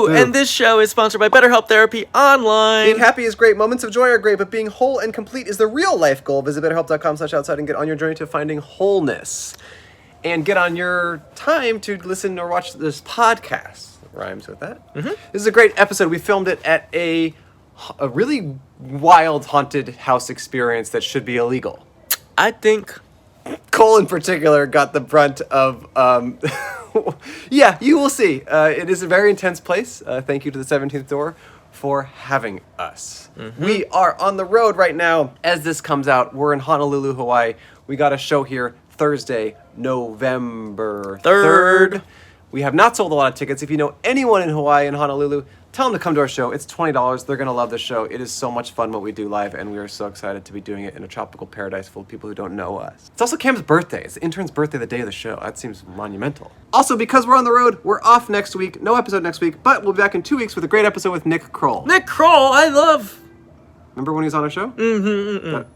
Boo! And this show is sponsored by BetterHelp Therapy Online. Being happy is great. Moments of joy are great, but being whole and complete is the real life goal. Visit BetterHelp.com/outside and get on your journey to finding wholeness. And get on your time to listen or watch this podcast. Rhymes with that. Mm-hmm. This is a great episode. We filmed it at a really wild haunted house experience that should be illegal. I think Cole in particular got the brunt of, yeah, you will see. It is a very intense place. Thank you to the 17th Door for having us. Mm-hmm. We are on the road right now. As this comes out, we're in Honolulu, Hawaii. We got a show here Thursday, November 3rd. We have not sold a lot of tickets. If you know anyone in Hawaii and Honolulu, tell them to come to our show. It's $20. They're going to love the show. It is so much fun what we do live, and we are so excited to be doing it in a tropical paradise full of people who don't know us. It's also Cam's birthday. It's the intern's birthday the day of the show. That seems monumental. Also, because we're on the road, we're off next week. No episode next week, but we'll be back in 2 weeks with a great episode with Nick Kroll. Nick Kroll, I love. Remember when he was on our show? No.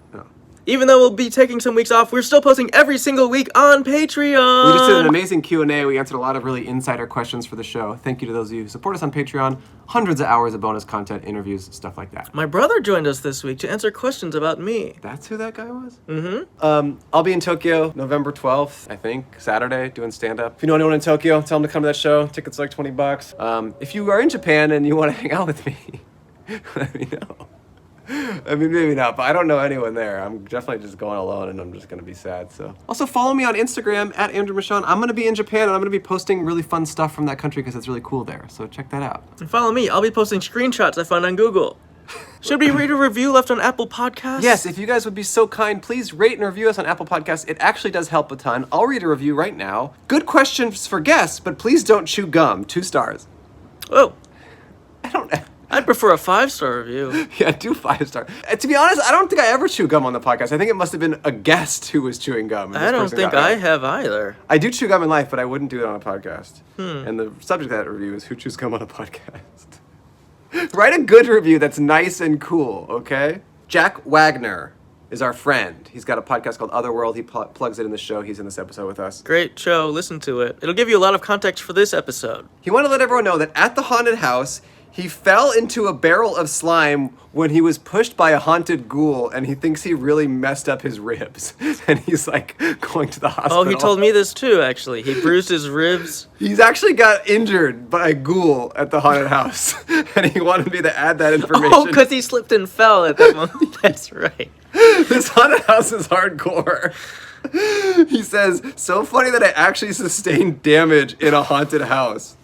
Even though we'll be taking some weeks off, we're still posting every single week on Patreon. We just did an amazing Q&A. We answered a lot of really insider questions for the show. Thank you to those of you who support us on Patreon. Hundreds of hours of bonus content, interviews, stuff like that. My brother joined us this week to answer questions about me. That's who that guy was? Mm-hmm. I'll be in Tokyo November 12th, I think, Saturday, doing stand-up. If you know anyone in Tokyo, tell them to come to that show. Tickets are like $20. If you are in Japan and you want to hang out with me, let me know. I mean, maybe not, but I don't know anyone there. I'm definitely just going alone, and I'm just going to be sad, so. Also, follow me on Instagram, @AndrewMichon. I'm going to be in Japan, and I'm going to be posting really fun stuff from that country because it's really cool there, so check that out. And follow me. I'll be posting screenshots I found on Google. Should we read a review left on Apple Podcasts? Yes, if you guys would be so kind, please rate and review us on Apple Podcasts. It actually does help a ton. I'll read a review right now. Good questions for guests, but please don't chew gum. 2 stars. Oh. I don't know. I'd prefer a 5-star review. Yeah, do 5-star. To be honest, I don't think I ever chew gum on the podcast. I think it must have been a guest who was chewing gum. I don't think I have either. I do chew gum in life, but I wouldn't do it on a podcast. And the subject of that review is who chews gum on a podcast. Write a good review that's nice and cool, okay? Jack Wagner is our friend. He's got a podcast called Otherworld. He plugs it in the show. He's in this episode with us. Great show. Listen to it. It'll give you a lot of context for this episode. He wanted to let everyone know that at the haunted house, he fell into a barrel of slime when he was pushed by a haunted ghoul, and he thinks he really messed up his ribs. And he's, like, going to the hospital. Oh, he told me this, too, actually. He bruised his ribs. He's actually got injured by a ghoul at the haunted house, and he wanted me to add that information. Oh, because he slipped and fell at that moment. That's right. This haunted house is hardcore. He says, so funny that I actually sustained damage in a haunted house.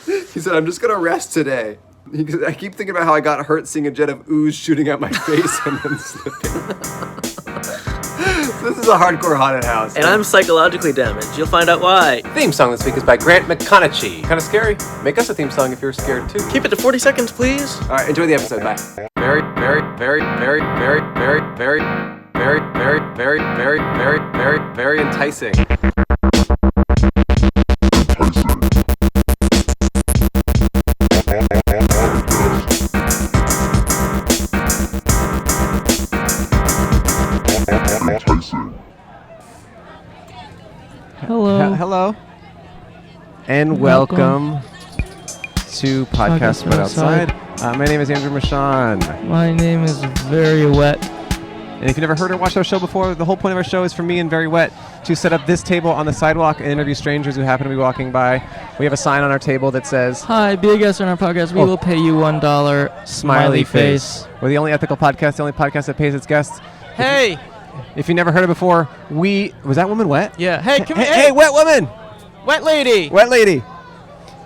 He said, I'm just going to rest today. I keep thinking about how I got hurt seeing a jet of ooze shooting at my face and then slipping. So this is a hardcore haunted house. And I'm psychologically damaged. You'll find out why. Theme song this week is by Grant McConachie. Kind of scary? Make us a theme song if you're scared too. Keep it to 40 seconds, please. All right, enjoy the episode. Bye. Very, very, very, very, very, very, very, very, very, very, very, very, very, very enticing. Hello. And welcome to Podcast But Outside. My name is Andrew Michon. My name is Very Wet. And if you've never heard or watched our show before, the whole point of our show is for me and Very Wet to set up this table on the sidewalk and interview strangers who happen to be walking by. We have a sign on our table that says, "Hi, be a guest on our podcast. We will pay you $1. Smiley face." We're the only ethical podcast, the only podcast that pays its guests. Hey! If you never heard it before, was that woman wet? Yeah. Hey, come here. Hey, wet woman! Wet lady! Wet lady!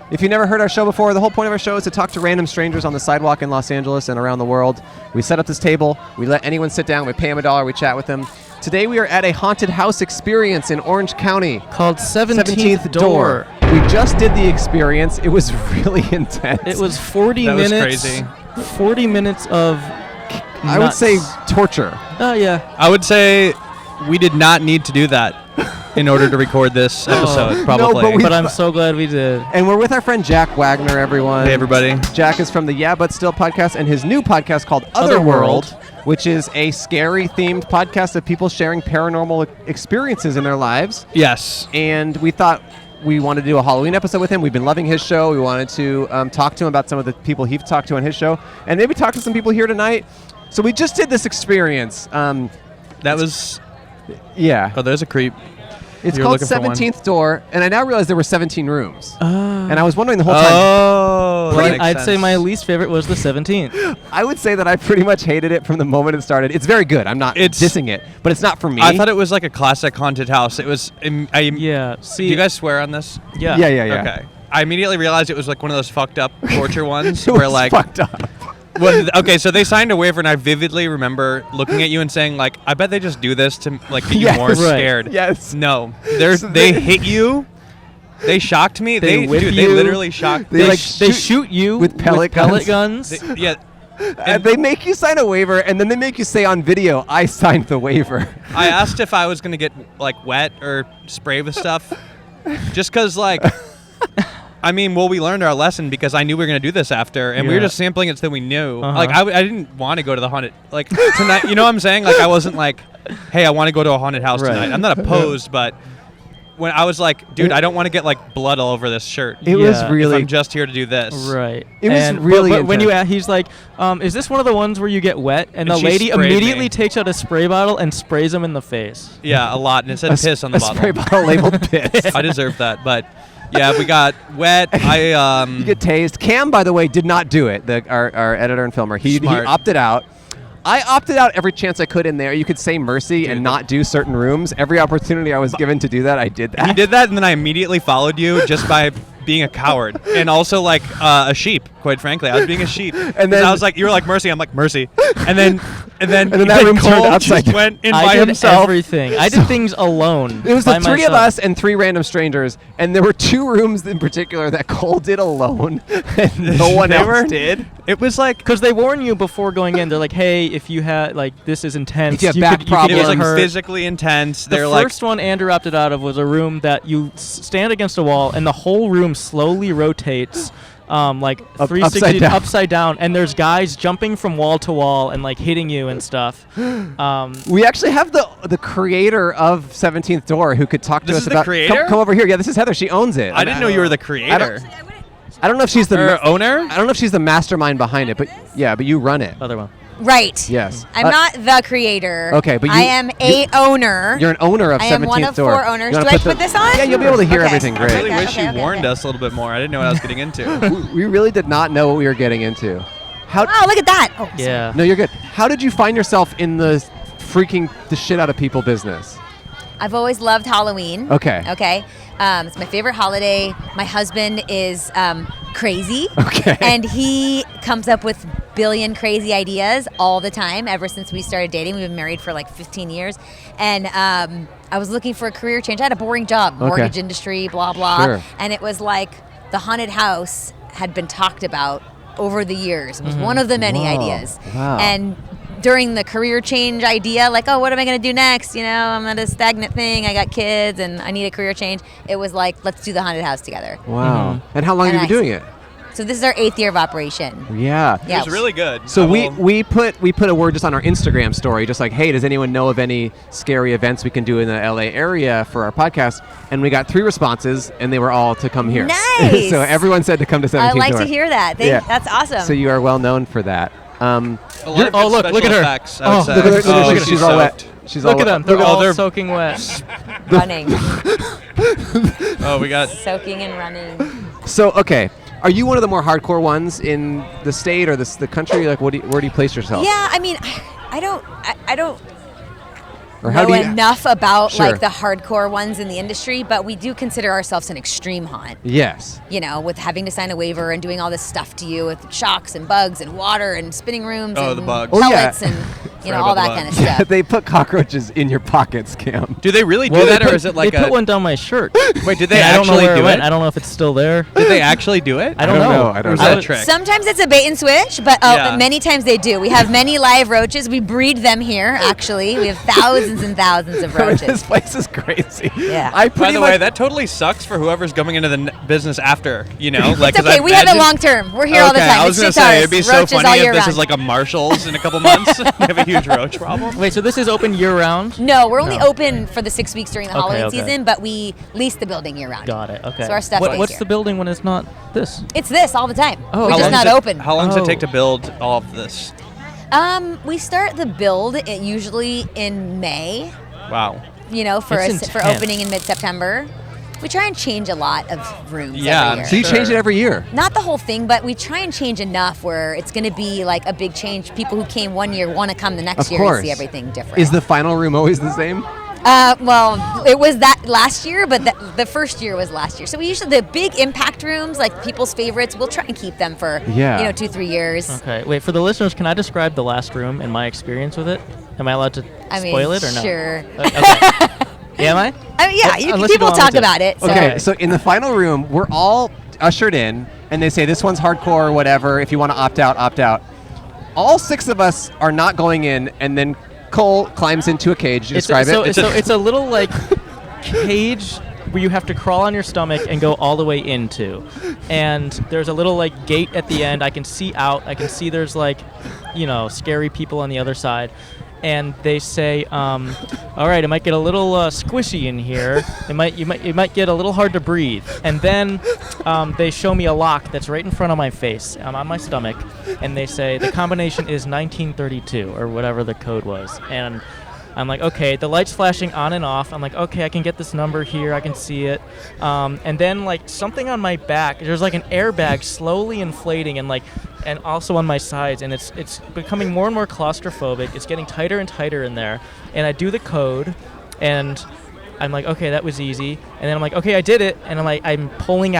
If you never heard our show before, the whole point of our show is to talk to random strangers on the sidewalk in Los Angeles and around the world. We set up this table, we let anyone sit down, we pay them $1, we chat with them. Today we are at a haunted house experience in Orange County. Called 17th Door. We just did the experience. It was really intense. It was 40 minutes. That was crazy. 40 minutes of nuts. I would say torture. Oh, yeah. I would say we did not need to do that in order to record this episode, probably. No, but I'm so glad we did. And we're with our friend Jack Wagner, everyone. Hey, everybody. Jack is from the Yeah But Still podcast and his new podcast called Otherworld, which is a scary-themed podcast of people sharing paranormal experiences in their lives. Yes. And we thought we wanted to do a Halloween episode with him. We've been loving his show. We wanted to talk to him about some of the people he's talked to on his show, and maybe talk to some people here tonight. So we just did this experience. That was... Yeah. Oh, there's a creep. It's You're called looking for one. 17th Door, and I now realize there were 17 rooms. And I was wondering the whole time. Oh, that makes I'd say sense. my least favorite was the 17th. I would say that I pretty much hated it from the moment it started. It's very good. I'm not dissing it, but it's not for me. I thought it was like a classic haunted house. It was... Yeah. See, Do you guys swear on this? Yeah. Yeah. Okay. I immediately realized it was like one of those fucked up torture ones It where was like... fucked up. Well, okay, so they signed a waiver, and I vividly remember looking at you and saying, like, I bet they just do this to, like, get Yes. you more Right. scared. Yes. No. So They hit you. They shocked me. They whip They you. literally shocked They, me. like, They shoot you with pellet guns. Yeah. And they make you sign a waiver, and then they make you say on video, I signed the waiver. I asked if I was going to get, like, wet or spray with stuff. Just because, like... I mean, well, we learned our lesson because I knew we were going to do this after, and we were Yeah. just sampling it so we knew. Uh-huh. Like, I didn't want to go to the haunted... Like, tonight, you know what I'm saying? Like, I wasn't like, hey, I want to go to a haunted house Right. tonight. I'm not opposed, but when I was like, dude, I don't want to get, like, blood all over this shirt. It was Yeah. really... If I'm just here to do this. Right. It was And- really But when you intense. he's like, is this one of the ones where you get wet? And the she lady sprayed immediately me. takes out a spray bottle and sprays him in the face. Yeah, a lot, and it said piss on the a bottle. spray bottle labeled piss. I deserve that, but yeah, we got wet. You get tased. Cam, by the way, did not do it. Our editor and filmer. He Smart. opted out. I opted out every chance I could in there. You could say mercy and not do certain rooms. Every opportunity I was given to do that, I did that. He did that, and then I immediately followed you just by being a coward and also like a sheep. Quite frankly, I was being a sheep, and then- I was like, "You were like mercy." I'm like mercy, and then that room turned Cole upside just down. went in I by did himself. everything. I did things alone. It was by the three of myself. us and 3 random strangers, and there were 2 rooms in particular that Cole did alone, and no one They else were- did. It was like Because they warn you before going in. They're like, hey, if you had, like, this is intense. If you have back could it problems. was like get hurt. physically intense. The They're like, first one Andrew opted out of was a room that you stand against a wall, and the whole room slowly rotates. Like 360 upside down, and there's guys jumping from wall to wall and like hitting you and stuff. We actually have the creator of 17th Door who could talk to This us is the about. creator? Come over here. Yeah, this is Heather. She owns it. I didn't know you were the creator I don't know if she's the or owner. I don't know if she's the mastermind behind it, but yeah, but you run it. Other one. Right. Yes. I'm not the creator. Okay, but I you- am a owner. You're an owner of 17th I am one of Door. 4 owners. You Do wanna I put this on? Yeah, you'll be able to hear Okay. everything I great. really wish you okay, warned okay. us a little bit more. I didn't know what I was getting into. We really did not know what we were getting into. How? Oh, look at that. Oh, sorry. Yeah. No, you're good. How did you find yourself in the freaking the shit out of people business? I've always loved Halloween. Okay. Okay. It's my favorite holiday. My husband is crazy. Okay. And he comes up with billion crazy ideas all the time ever since we started dating. We've been married for like 15 years. And I was looking for a career change. I had a boring job, mortgage industry, blah, blah. Sure. And it was like the haunted house had been talked about over the years. It was one of the many Whoa. ideas. Wow. And during the career change idea, like, oh, what am I going to do next? You know, I'm at a stagnant thing. I got kids and I need a career change. It was like, let's do the haunted house together. Wow. And how long have you been doing it? So this is our 8th year of operation. Yeah. It Yeah. was really good. So I will- we put a word just on our Instagram story, just like, hey, does anyone know of any scary events we can do in the LA area for our podcast? And we got 3 responses, and they were all to come here. Nice. So everyone said to come to 17th I like Door. to hear that. Yeah. That's awesome. So you are well known for that. A lot of Oh, good look at special her. effects, I would say. Look at her. Oh, Look at her. She's all wet. She's all Look at wet. them. They're Oh, all they're- soaking wet. running. Oh, we got. Soaking and running. So okay, are you one of the more hardcore ones in the state or the country? Like, where do you place yourself? Yeah, I mean, I don't Or how know do you? enough about Sure. like the hardcore ones in the industry, but we do consider ourselves an extreme haunt. Yes. You know, with having to sign a waiver and doing all this stuff to you with shocks and bugs and water and spinning rooms Oh, and the bugs. Oh, yeah. pellets and you know Forgot all about that the kind of bugs. stuff. They put cockroaches in your pockets, Cam. Do they really do Well, that, they or put- is it like they a? put one down my shirt? Wait, did they I don't know actually where do it went. it? I don't know if it's still there. Did they actually do it? I don't know. I don't Or is know. that a trick? Sometimes it's a bait and switch, but Yeah. many times they do. We have many live roaches. We breed them here, actually. We have thousands and thousands of This roaches. place is crazy. Yeah. I By pretty the much. way, that totally sucks for whoever's coming into the business after. You know, like It's 'cause okay. I we have it imagine- long term. We're here all the Okay, time. I was It's gonna just say ours. it'd be so Roaches all funny year if this round. is like a Marshalls in a couple months. They have a huge roach problem. Wait, so this is open year-round? No, we're only open for the 6 weeks during the Halloween okay. season, but we lease the building year-round. Got it, okay. So our stuff stays What's here. the building when it's not this? It's this all the time. Oh, we're okay. just not open. How long does it take to build all of this? We start the build usually in May. Wow. You know, for It's for intense. opening in mid-September. We try and change a lot of rooms Yeah, every year. So you change it every year. Not the whole thing, but we try and change enough where it's going to be like a big change. People who came one year want to come the next Of year course. and see everything different. Is the final room always the same? Well, it was that last year, but the first year was last year. So we usually, the big impact rooms, like people's favorites, we'll try and keep them for, 2-3 years. Okay, wait, for the listeners, can I describe the last room and my experience with it? Am I allowed to spoil it or no? Sure. Okay. Am I? Yeah, Unless you people don't want talk me to. about it. So. Okay, so in the final room, we're all ushered in, and they say, this one's hardcore or whatever. If you want to opt out, opt out. All 6 of us are not going in, and then Cole climbs into a cage. Describe it. So it's a little like cage where you have to crawl on your stomach and go all the way into. And there's a little like gate at the end. I can see out. I can see there's like, scary people on the other side. And they say, all right, it might get a little squishy in here. It might get a little hard to breathe. And then they show me a lock that's right in front of my face. I'm on my stomach, and they say the combination is 1932 or whatever the code was. And I'm like, okay, the light's flashing on and off. I'm like, okay, I can get this number here. I can see it. And then like something on my back, there's like an airbag slowly inflating and also on my sides, and it's becoming more and more claustrophobic. It's getting tighter and tighter in there. And I do the code, and I'm like, okay, that was easy. And then I'm like, okay, I did it. And I'm pulling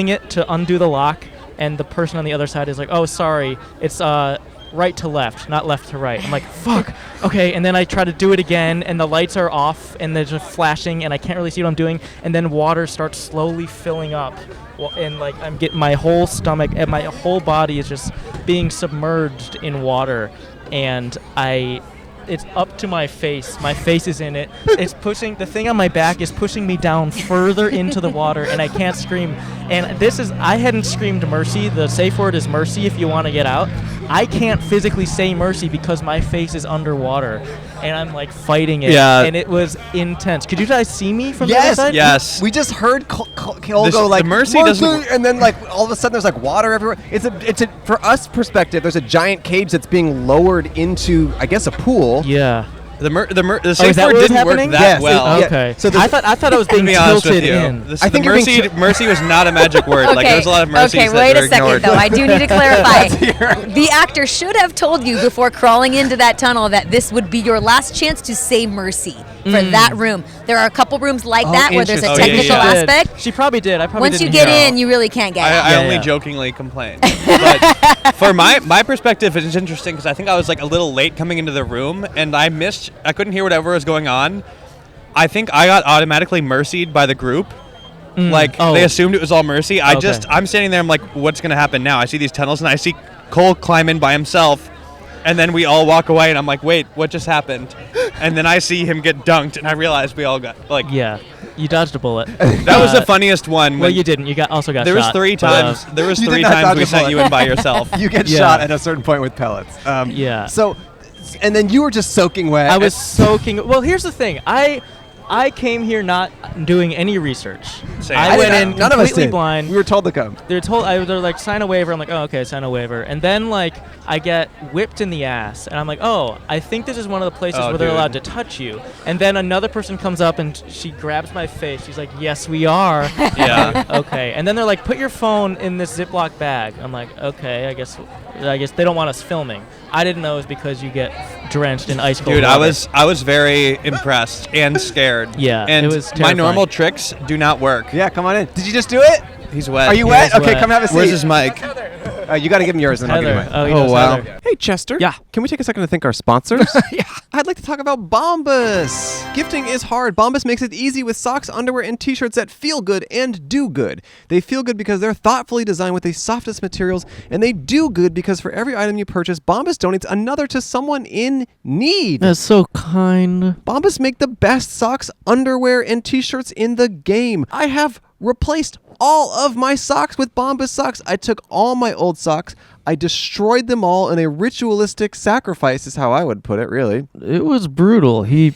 it to undo the lock. And the person on the other side is like, oh, sorry, it's right to left, not left to right. I'm like, fuck. Okay, and then I try to do it again, and the lights are off, and they're just flashing, and I can't really see what I'm doing. And then water starts slowly filling up, and like I'm getting my whole stomach and my whole body is just being submerged in water, and it's up to my face. My face is in it. It's pushing, the thing on my back is pushing me down further into the water, and I can't scream. And I hadn't screamed mercy. The safe word is mercy if you want to get out. I can't physically say mercy because my face is underwater, and I'm like fighting it. Yeah. And it was intense. Could you guys see me from the other side? Yes. We just heard Cole go like, the mercy doesn't- and then like all of a sudden there's like water everywhere. It's a for us perspective, there's a giant cage that's being lowered into, I guess, a pool. Yeah. The safe is that word what was didn't happening? work that Yes, well. yeah. Okay. So I thought I was To being be honest with tilted you, in. I think you're being mercy was not a magic word. Like there's a lot of mercies Okay, that wait were a second, ignored. though. I do need to clarify. The actor should have told you before crawling into that tunnel that this would be your last chance to say mercy for that room. There are a couple rooms like that where there's a interesting. technical Oh, yeah. aspect. She probably did. I probably Once you didn't get hear. in, you really can't get out. I Yeah, only yeah. jokingly complained. But for my perspective, it's interesting because I think I was like a little late coming into the room, and I couldn't hear whatever was going on. I think I got automatically mercied by the group. They assumed it was all mercy. I'm standing there, I'm like, what's going to happen now? I see these tunnels, and I see Cole climb in by himself, and then we all walk away, and I'm like, wait, what just happened? And then I see him get dunked, and I realized we all got, Yeah. You dodged a bullet. That was the funniest one. Well, you didn't. You also got There was shot. 3 times. There was You did 3 not times dodge we a sent bullet. you in by yourself. You get Yeah. shot at a certain point with pellets. Yeah. So, and then you were just soaking wet. I was soaking. Well, here's the thing. I came here not doing any research. Same. I went in None of us completely did. blind. We were told to come. They're like, sign a waiver. I'm like, oh, okay, sign a waiver. And then like I get whipped in the ass, and I'm like, oh, I think this is one of the places where they're dude. allowed to touch you. And then another person comes up and she grabs my face. She's like, yes, we are. Yeah. Okay. And then they're like, put your phone in this Ziploc bag. I'm like, okay, I guess they don't want us filming. I didn't know it was because you get drenched in ice cold Dude, water. I was very impressed and scared. Yeah, and it was my terrifying. normal tricks do not work. Yeah, come on in. Did you just do it? He's wet. Are you Yeah, wet? he's Okay, wet. come have a seat. Where's his mic? You got to give him yours, and I'll give Heather. you mine. He Oh, knows wow. Heather. Hey, Chester. Yeah. Can we take a second to thank our sponsors? Yeah. I'd like to talk about Bombas. Gifting is hard. Bombas makes it easy with socks, underwear, and t-shirts that feel good and do good. They feel good because they're thoughtfully designed with the softest materials, and they do good because for every item you purchase, Bombas donates another to someone in need. That's so kind. Bombas make the best socks, underwear, and t-shirts in the game. I have replaced all of my socks with Bombas socks. I took all my old socks. I destroyed them all in a ritualistic sacrifice, is how I would put it, really. It was brutal. He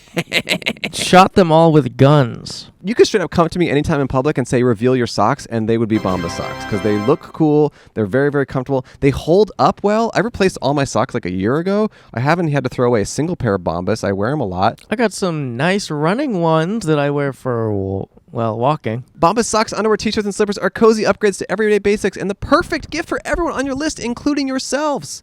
shot them all with guns. You could straight up come to me anytime in public and say, reveal your socks, and they would be Bombas socks because they look cool. They're very, very comfortable. They hold up well. I replaced all my socks like a year ago. I haven't had to throw away a single pair of Bombas. I wear them a lot. I got some nice running ones that I wear for, well, walking. Bombas socks, underwear, t-shirts, and slippers are cozy upgrades to everyday basics and the perfect gift for everyone on your list, including yourself.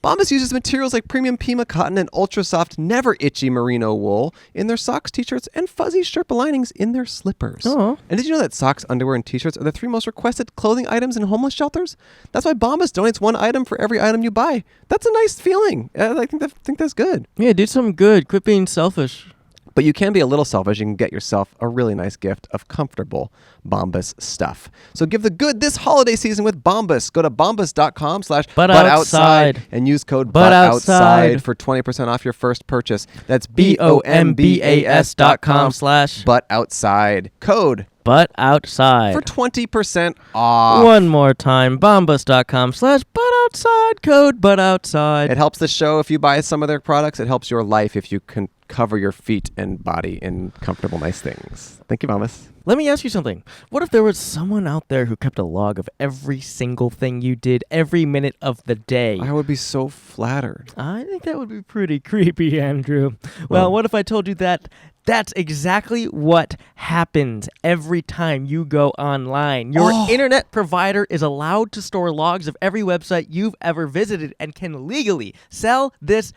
Bombas uses materials like premium Pima cotton and ultra soft, never itchy merino wool in their socks, t-shirts, and fuzzy Sherpa linings in their slippers. Oh. And did you know that socks, underwear, and t-shirts are the 3 most requested clothing items in homeless shelters? That's why Bombas donates 1 item for every item you buy. That's a nice feeling. I think that's good. Yeah, do something good. Quit being selfish. But you can be a little selfish. You can get yourself a really nice gift of comfortable Bombas stuff. So give the good this holiday season with Bombas. Go to bombas.com/butoutside and use code BUTOUTSIDE for 20% off your first purchase. That's BOMBAS.com/butoutside. Code BUTOUTSIDE for 20% off. One more time, bombas.com/butoutside. Code BUTOUTSIDE. It helps the show if you buy some of their products. It helps your life if you can cover your feet and body in comfortable, nice things. Thank you, Bombas. Let me ask you something. What if there was someone out there who kept a log of every single thing you did every minute of the day? I would be so flattered. I think that would be pretty creepy, Andrew. Well, what if I told you that that's exactly what happens every time you go online? Your internet provider is allowed to store logs of every website you've ever visited and can legally sell this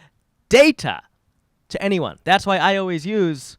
data to anyone. That's why I always use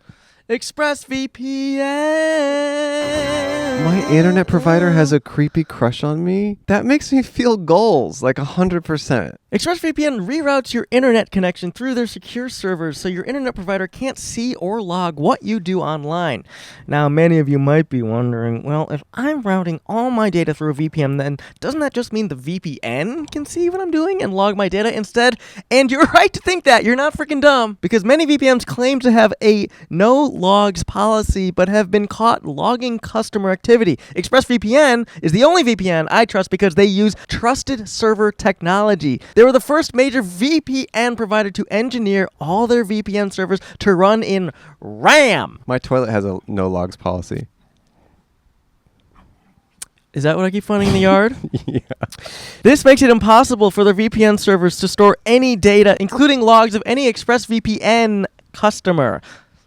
ExpressVPN. My internet provider has a creepy crush on me? That makes me feel goals, like 100%. ExpressVPN reroutes your internet connection through their secure servers so your internet provider can't see or log what you do online. Now, many of you might be wondering, well, if I'm routing all my data through a VPN, then doesn't that just mean the VPN can see what I'm doing and log my data instead? And you're right to think that. You're not freaking dumb, because many VPNs claim to have a no logs policy but have been caught logging customer activity. ExpressVPN is the only VPN I trust because they use trusted server technology. They were the first major VPN provider to engineer all their VPN servers to run in RAM. My toilet has a no logs policy. Is that what I keep finding in the yard? Yeah. This makes it impossible for their VPN servers to store any data, including logs of any ExpressVPN customer.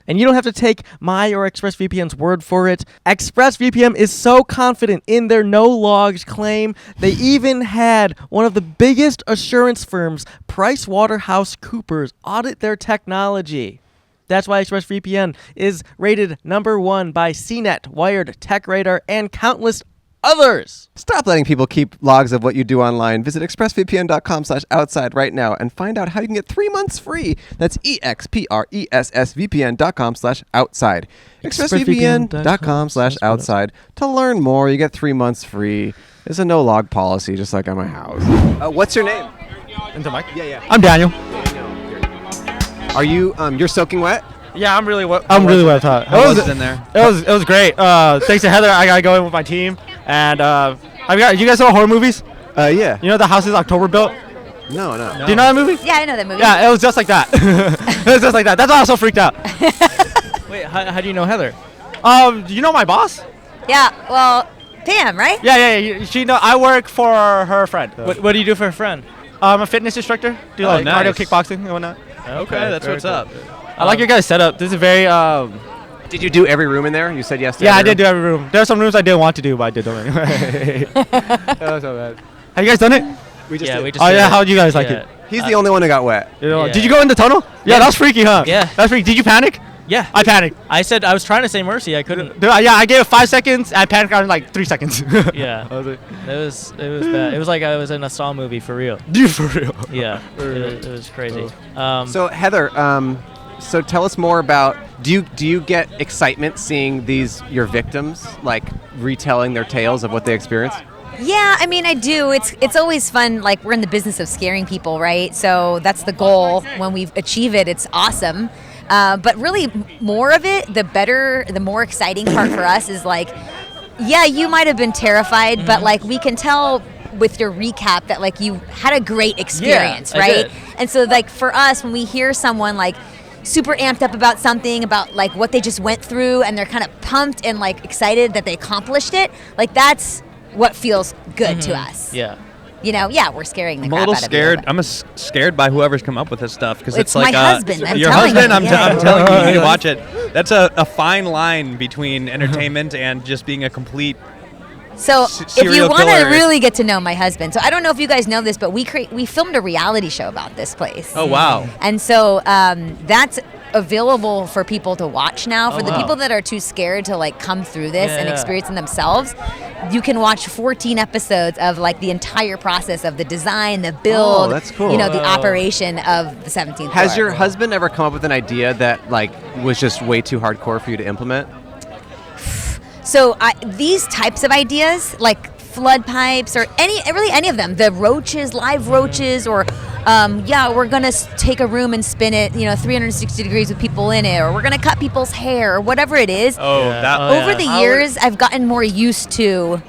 And you don't have to take my or ExpressVPN's word for it. ExpressVPN is so confident in their no logs claim, they even had one of the biggest assurance firms, PricewaterhouseCoopers, audit their technology. That's why ExpressVPN is rated #1 by CNET, Wired, TechRadar, and countless others. Stop letting people keep logs of what you do online. Visit expressvpn.com/outside right now and find out how you can get 3 months free. That's expressvpn.com/outside. expressvpn.com/outside. To learn more, you get 3 months free. It's a no log policy, just like at my house. What's your name? Into mic? Yeah. I'm Daniel. Are you, you're soaking wet? Yeah, I'm really wet. I'm really wet. It was in there. It was great. Thanks to Heather, I got to go in with my team. And you guys saw horror movies? Yeah. You know the House is October built? No. Do you know that movie? Yeah, I know that movie. Yeah, it was just like that. It was just like that. That's why I was so freaked out. Wait, how do you know Heather? Do you know my boss? Yeah, well, Pam, right? Yeah. She know I work for her friend. What do you do for a friend? I'm a fitness instructor. Do like nice. cardio, kickboxing, and whatnot. Okay, that's what's up. I like your guys' setup. This is very. Did you do every room in there? You said yes to Yeah, I every did do every room. There are some rooms I didn't want to do, but I did them anyway. That was so bad. Have you guys done it? We just Yeah, did. we just Oh did yeah, it. how did you guys like it? He's the only one who got wet. Yeah. Did you go in the tunnel? Yeah, that was freaky, huh? Yeah. That's freaky. Did you panic? Yeah. I panicked. I said I was trying to say mercy. I couldn't. Yeah, I gave it 5 seconds. I panicked in like 3 seconds. Yeah. That was it. It was bad. It was like I was in a Saw movie for real. Dude, for real. Yeah. It was crazy. So Heather, so tell us more about, do you get excitement seeing your victims like retelling their tales of what they experienced? Yeah, I mean, I do. It's always fun. Like, we're in the business of scaring people, right? So that's the goal. When we achieve it, it's awesome. But really, more of it, the better, the more exciting part for us is like, yeah, you might have been terrified, but like we can tell with your recap that like you had a great experience, right? And so like for us, when we hear someone like super amped up about something, about like what they just went through, and they're kind of pumped and like excited that they accomplished it, like that's what feels good to us. Yeah. You know, yeah, we're scaring the crap out of you. I'm a little scared. I'm scared by whoever's come up with this stuff because it's like my husband. I'm your telling husband. you. I'm telling you, you need to watch it. That's a fine line between entertainment and just being a complete. So if you want to really get to know my husband, so I don't know if you guys know this, but we filmed a reality show about this place. Oh wow! And so that's available for people to watch now. For the people that are too scared to like come through this and experience it themselves, you can watch 14 episodes of like the entire process of the design, the build, that's cool. You know, the operation of the 17th Has floor. your husband ever come up with an idea that like was just way too hardcore for you to implement? So these types of ideas, like flood pipes or any of them, the roaches, live roaches, or we're gonna take a room and spin it, 360 degrees with people in it, or we're gonna cut people's hair, or whatever it is. Over the years, I've gotten more used to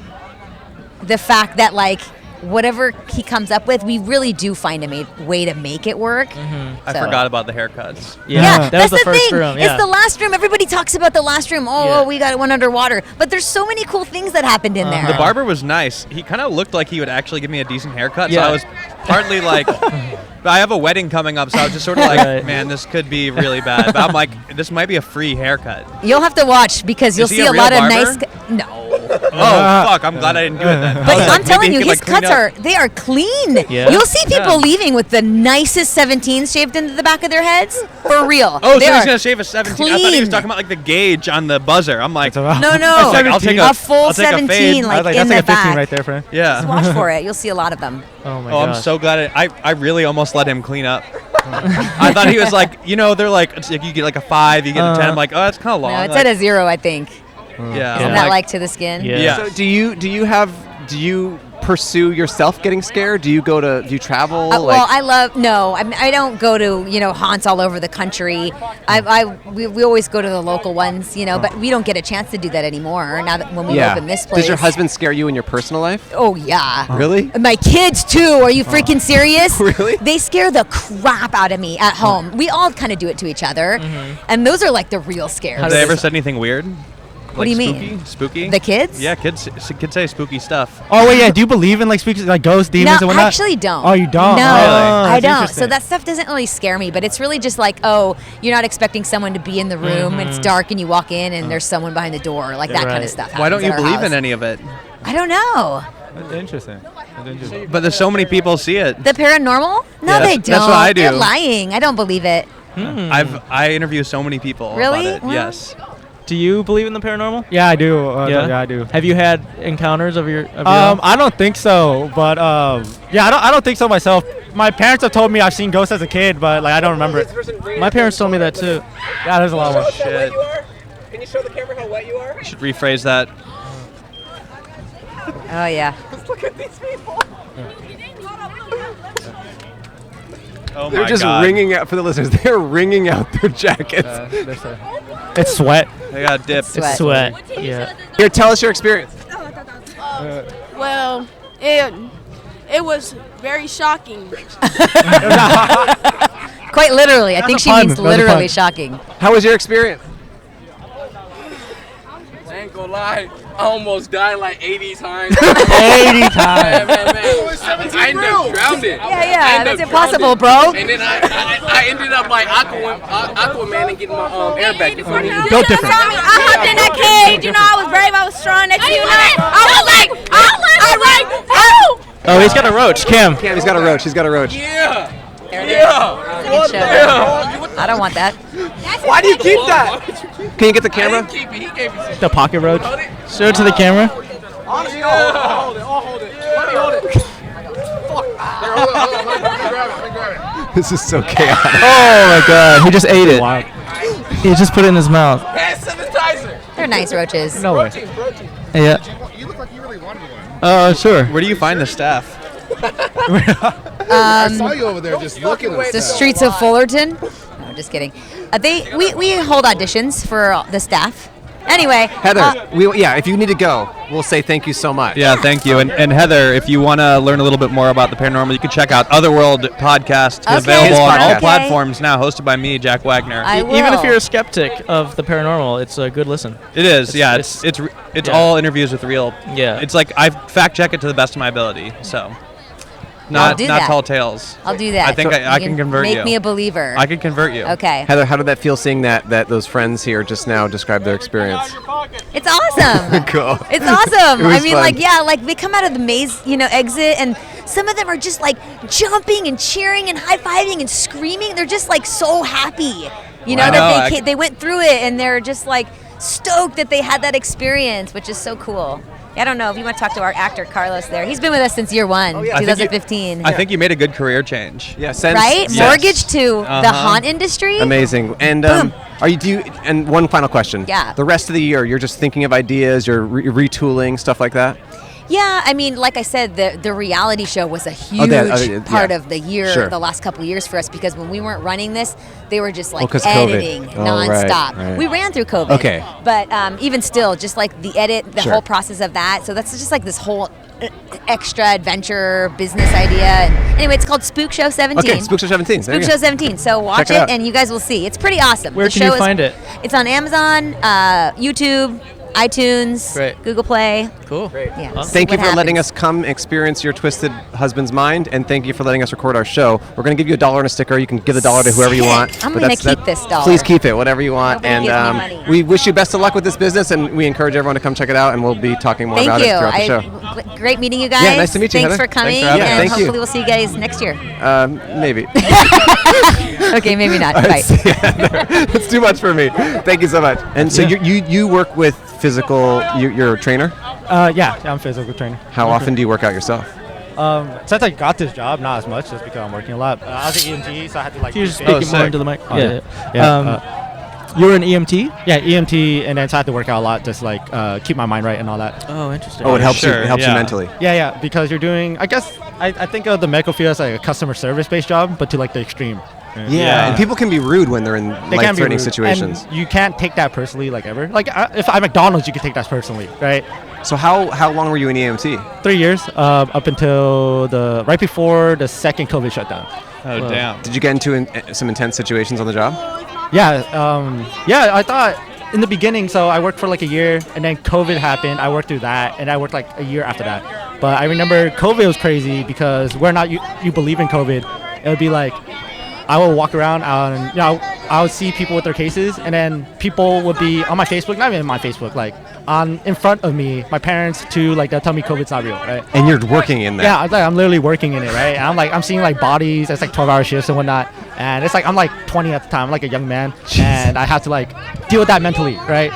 the fact that like whatever he comes up with, we really do find a way to make it work. I forgot about the haircuts. Yeah, that was the first thing. room. It's the last room. Everybody talks about the last room. Oh, we got one underwater. But there's so many cool things that happened in there. The barber was nice. He kind of looked like he would actually give me a decent haircut. Yeah. So I was partly like, I have a wedding coming up, so I was just sort of like, man, this could be really bad. But I'm like, this might be a free haircut. You'll have to watch because you'll see a lot of nice. No. Oh fuck! I'm glad I didn't do it then. But I'm telling you, his cuts are clean. Yeah. You'll see people leaving with the nicest 17s shaved into the back of their heads. For real. Oh, They so he's are gonna shave a 17. I thought he was talking about like the gauge on the buzzer. I'm like, No. I'll take a full I'll take a 17, fade. like That's in like the a 15 back. right there, friend. Yeah. Just watch for it. You'll see a lot of them. Oh my Oh, gosh. I'm so glad I really almost let him clean up. I thought he was like, they're like, it's like you get like a 5, you get a 10. I'm like, oh, that's kind of long. No, it's like, at a 0, I think. yeah. Isn't I'm that like to the skin? Yeah. So do you pursue yourself getting scared? Do you travel? Well, I don't go to, haunts all over the country. We always go to the local ones, but we don't get a chance to do that anymore now that when we open this place. Does your husband scare you in your personal life? Oh, yeah. Really? My kids, too. Are you freaking serious? Really? They scare the crap out of me at home. We all kind of do it to each other. And those are like the real scares. Have they ever said anything weird? What do you mean? Spooky? The kids? Yeah, kids say spooky stuff. Oh wait, yeah. Do you believe in like spooks, like ghosts, demons, and No, whatnot? I actually don't. Oh, you don't? No, Oh, I that's don't. So interesting. that stuff doesn't really scare me, but it's really just like, oh, you're not expecting someone to be in the room, and it's dark, and you walk in, and there's someone behind the door, like that kind of stuff. Why don't you happens at our believe house. in any of it? I don't know. That's interesting. But there's so many people see it. The paranormal? No, Yeah, they that's don't. what I do. They're lying. I don't believe it. I interview so many people Really? about it. Well, Yes. Do you believe in the paranormal? Yeah, I do. Yeah, I do. Have you had encounters of your own? I don't think so, but I don't think so myself. My parents have told me I've seen ghosts as a kid, but like I don't remember it. My parents told me that too. Yeah, there's a lot of Shit. Can you show the camera how wet you are? Should rephrase that. Oh, yeah. Look at these people. Oh They're my just God. wringing out, for the listeners, they're wringing out their jackets. It's sweat. They got dipped. Sweat. Sweat. Yeah. Here, tell us your experience. Well, it was very shocking. Quite literally. I think she pun. means That was a literally pun. shocking. How was your experience? I ain't gonna lie, I almost died like 80 times. 80 Man, times. I ended up drowning. Yeah, that's impossible, bro. And then I ended up like Aquaman and getting my airbag. You feel me? Built different. I hopped in that cage, I was brave, I was strong. Next thing you know, I was like, oh! Oh, he's got a roach, Kim. Cam, he's got a roach. He's got a roach. Yeah. I don't want that. Why do you keep that? Can you get the I camera? didn't keep it. He gave me some. The pocket roach. Show it to the camera. Honestly, I'll hold it. Let me hold it. This is so chaotic. Oh my God, he just ate it. He just put it in his mouth. Hand sanitizer. They're nice roaches. No way. Yeah. You look like you really wanted one. Sure. Where do you find the staff? I saw you over there just looking at The streets of Fullerton. just kidding. We hold auditions for the staff. Anyway, Heather, if you need to go, we'll say thank you so much. Yeah, thank you. And Heather, if you want to learn a little bit more about the paranormal, you can check out Otherworld podcast. It's available on all platforms now, hosted by me, Jack Wagner. Even if you're a skeptic of the paranormal, it's a good listen. It is, it's all interviews with real. Yeah. It's like I fact check it to the best of my ability, so. Not tall tales. I'll do that. I think I can convert you. Make me a believer. I can convert you. Okay. Heather, how did that feel seeing that those friends here just now describe their experience? It's awesome. Cool. It's awesome. It was I mean, fun. they come out of the maze, exit, and some of them are just like jumping and cheering and high-fiving and screaming. They're just like so happy, that they went through it, and they're just like stoked that they had that experience, which is so cool. I don't know if you want to talk to our actor Carlos there. He's been with us since year one, 2015. I think you made a good career change. Yeah, right? Yes. Mortgage to the haunt industry. Amazing. And and one final question. Yeah. The rest of the year, you're just thinking of ideas, you're retooling, stuff like that? Yeah, I mean, like I said, the reality show was a huge part of the year, the last couple of years for us, because when we weren't running this, they were just like editing nonstop. Right. We ran through COVID. Okay. But even still, just like the edit, the whole process of that. So that's just like this whole extra adventure business idea. And anyway, it's called Spook Show 17. Okay, Spook Show 17. Spook Show 17. So watch it and you guys will see. It's pretty awesome. Where can you find it? It's on Amazon, YouTube, iTunes, Google Play. Cool. Great. Yeah. Awesome. Thank you for letting us come experience your twisted husband's mind, and thank you for letting us record our show. We're going to give you $1 and a sticker. You can give the $1 to whoever you want. I'm going to keep this $1. Please keep it, whatever you want. Nobody gives me money. We wish you best of luck with this business, and we encourage everyone to come check it out, and we'll be talking more about it throughout the show. Great meeting you guys. Yeah, nice to meet you, Thanks Heather. for coming, Thanks for and hopefully we'll see you guys next year. Maybe. Okay, maybe not. Bye. It's too much for me. Thank you so much. And so you work with physical, you're a trainer? Yeah, I'm a physical trainer. How often do you work out yourself? Since I got this job, not as much, just because I'm working a lot. I was an EMT, so I had to Can you just speak more into the mic? You were an EMT? Yeah, EMT, and then so I had to work out a lot, just keep my mind right and all that. Oh, interesting. Oh, it helps you. It helps you mentally. Yeah, because you're doing. I guess I think of the medical field as like a customer service-based job, but to the extreme. Yeah, and people can be rude when they're in life-threatening situations. And you can't take that personally, ever. If I'm McDonald's, you can take that personally, right? So how long were you in EMT? 3 years, up until right before the second COVID shutdown. Oh, damn. Did you get into some intense situations on the job? Yeah, I thought in the beginning, so I worked for a year, and then COVID happened. I worked through that, and I worked a year after that. But I remember COVID was crazy because we're not, you believe in COVID. It would be I will walk around and I would see people with their cases, and then people would be on my Facebook, not even my Facebook, in front of me, my parents too, they'll tell me COVID's not real, right? And you're working in that. Yeah, I'm literally working in it, right? And I'm seeing bodies, it's 12-hour shifts and whatnot, and it's I'm 20 at the time, I'm a young man, and I have to deal with that mentally, right?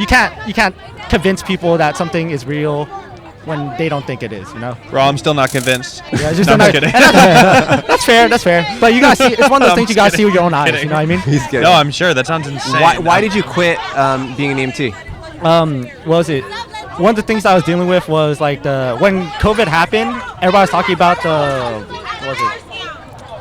You can't convince people that something is real when they don't think it is, Bro, I'm still not convinced. Yeah, just not kidding. That's fair. But you guys see, it's one of those things you guys see with your own eyes. You know what I mean? He's kidding. No, I'm sure that sounds insane. Why did you quit being an EMT? What was it? One of the things I was dealing with was when COVID happened, everybody was talking about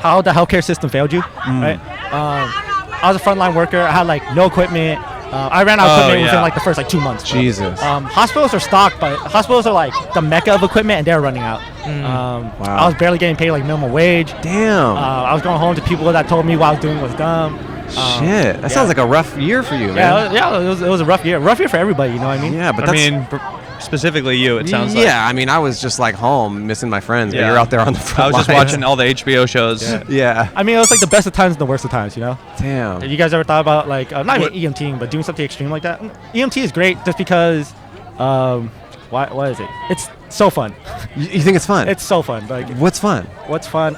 how the healthcare system failed you, right? I was a frontline worker. I had no equipment. I ran out of equipment within the first 2 months. Bro. Jesus. Hospitals are stocked, but hospitals are the mecca of equipment, and they're running out. Wow. I was barely getting paid minimum wage. Damn. I was going home to people that told me what I was doing was dumb. Shit. That sounds like a rough year for you, man. Yeah, it was a rough year. Rough year for everybody, you know what I mean? Yeah, but specifically you, it sounds like. Yeah, I was just home missing my friends, but you're out there on the front I was just watching all the HBO shows. Yeah. I mean, it was the best of times and the worst of times, Damn. Have you guys ever thought about not even EMTing, but doing something extreme like that? EMT is great just because, what is it? It's so fun. You think it's fun? It's so fun. What's fun? What's fun?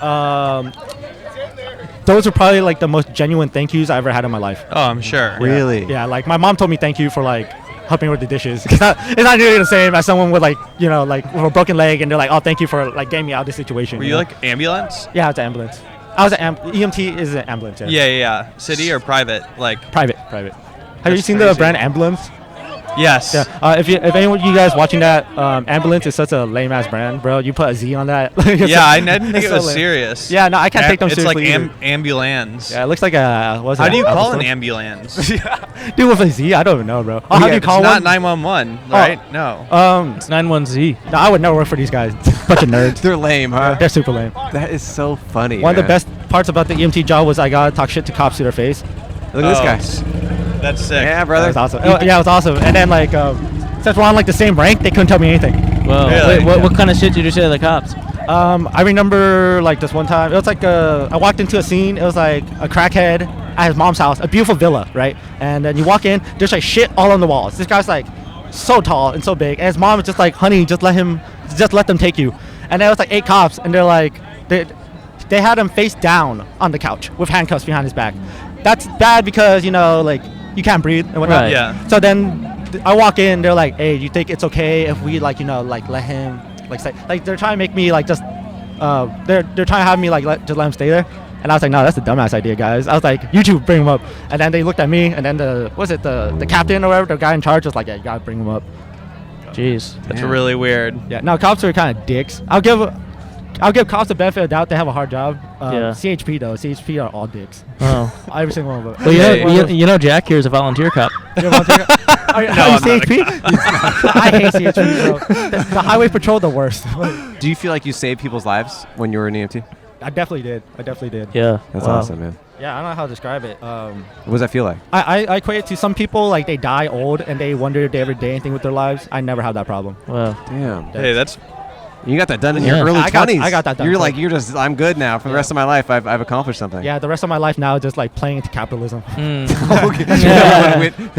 Those are probably the most genuine thank yous I ever had in my life. Oh, I'm sure. Really? Yeah, my mom told me thank you for helping with the dishes. It's not nearly the same as someone with with a broken leg, and they're oh, thank you for getting me out of this situation. Were you ambulance? Yeah, I was an ambulance. I was EMT is an ambulance. Yeah. City or private? Private. Have you seen the brand Ambulance? Yes. Yeah. If anyone of you guys watching that, ambulance is such a lame ass brand, bro. You put a Z on that. Yeah, I didn't think it was lame. serious. Yeah, no, I can't take them seriously. It's like ambulance. Yeah, it looks like a. What's How that? do you call an ambulance? Dude, with a Z, I don't even know, bro. How do you call it's one? not 911, right? No. It's 91Z. No, I would never work for these guys. Bunch of nerds. They're lame, huh? They're super lame. That is so funny. One of the best parts about the EMT job was I got to talk shit to cops to their face. Look at this guy. That's sick. Yeah, brother. That was awesome. Yeah, it was awesome. And then since we're on like the same rank, they couldn't tell me anything. Whoa. Really? Wait, what kind of shit did you say to the cops? I remember like this one time. It was like I walked into a scene. It was like a crackhead at his mom's house, a beautiful villa, right? And then you walk in, there's like shit all on the walls. This guy's like so tall and so big, and his mom was just like, "Honey, just let them take you." And there was like 8 cops, and they're like, they had him face down on the couch with handcuffs behind his back. That's bad because like you can't breathe and whatnot. Right. Yeah. So then I walk in, they're like, "Hey, you think it's okay if we let him say they're trying to make me like just they're trying to have me like just let him stay there." And I was like, "No, that's a dumbass idea, guys." I was like, "You two bring him up." And then they looked at me, and then the captain or whatever, the guy in charge was like, "Yeah, you gotta bring him up." Jeez. That's really weird. Yeah. No, cops are kind of dicks. I'll give cops the benefit of the doubt. They have a hard job. Yeah. CHP though, CHP are all dicks. Oh. Every single one of them. Well, you know, Jack here is a volunteer cop. You're a volunteer cop? Are you CHP? I hate CHP, bro. The highway patrol, the worst. Do you feel like you saved people's lives when you were an EMT? I definitely did. Yeah. That's awesome, man. Yeah, I don't know how to describe it. What does that feel like? I equate it to some people like they die old and they wonder if they ever did anything with their lives. I never had that problem. Wow. Damn. Hey, that's You got that done in Yeah. your early I got 20s. that done You're quick. like, I'm good now. For the rest of my life, I've accomplished something. Yeah, the rest of my life now is just like playing into capitalism. Now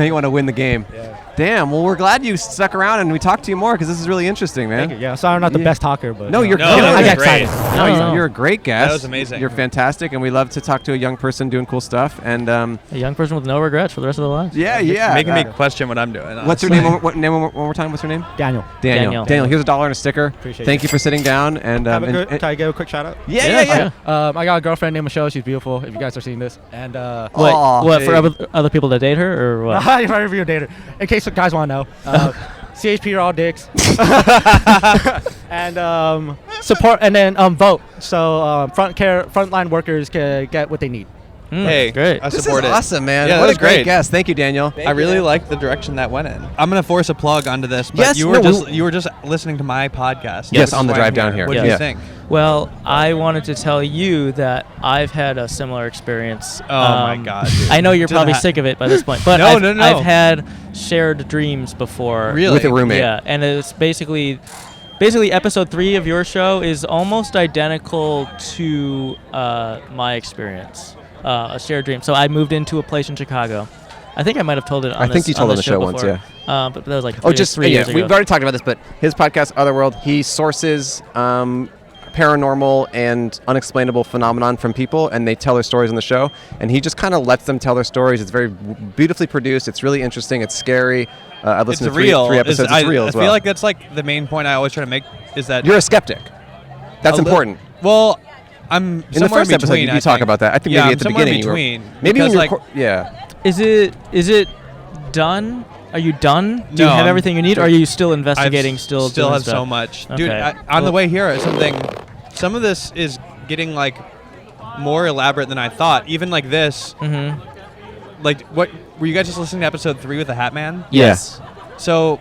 you want to win the game. Yeah. Damn. Well, we're glad you stuck around and we talked to you more because this is really interesting, man. Thank you. Yeah, sorry I'm not the best talker, but No, you're No, good. that I was get great. excited. No, you're a great guest. That was amazing. You're fantastic, and we love to talk to a young person doing cool stuff. And A young person with no regrets for the rest of their lives. yeah. making me question what I'm doing. What's her name? One more time? What's her name? Daniel. Daniel. Here's $1 and a sticker. Appreciate Thank it. you for sitting down. And Can I give a quick shout out? yeah. I got a girlfriend named Michelle. She's beautiful. If you guys are seeing this, and What for other people to date her or what? if I ever date her, in case you guys want to know, CHP are all dicks, and support, and then vote. So frontline workers can get what they need. Hey, great. I This is support it. awesome, man. Yeah, what that a was great great. guest. Thank you, Daniel. I really like the direction that went in. I'm gonna force a plug onto this, but Yes, you were no, you were just listening to my podcast. Yes, which on is the why drive I'm down here. What do Yeah. you think? Well, I wanted to tell you that I've had a similar experience. Oh my God, dude. I know you're To probably that- sick of it by this point, but No, I've, no. I've had shared dreams before. Really? With a roommate. Yeah, and it's basically episode 3 of your show is almost identical to my experience. A shared dream. So I moved into a place in Chicago. I think I might have told it on I this, think you told on on the show once, before. yeah. But that was like three yeah. years ago. We've already talked about this, but his podcast, Otherworld, he sources paranormal and unexplainable phenomenon from people, and they tell their stories on the show, and he just kind of lets them tell their stories. It's very beautifully produced. It's really interesting. It's scary. I've listened It's to real. three episodes. It's real I as well. feel like that's like the main point I always try to make is that You're a skeptic. That's a li- important. Well, I'm In the first episode, you talk about that. I think maybe I'm at the somewhere beginning you were- between. Maybe because, when you're like, yeah. Is it done? Are you done? Do you No, have I'm everything you need? Or are you still investigating? Still doing have so much, dude. Okay. On the way here, some of this is getting like more elaborate than I thought. Even like this, like what were you guys just listening to episode 3 with the Hat Man? Yes. So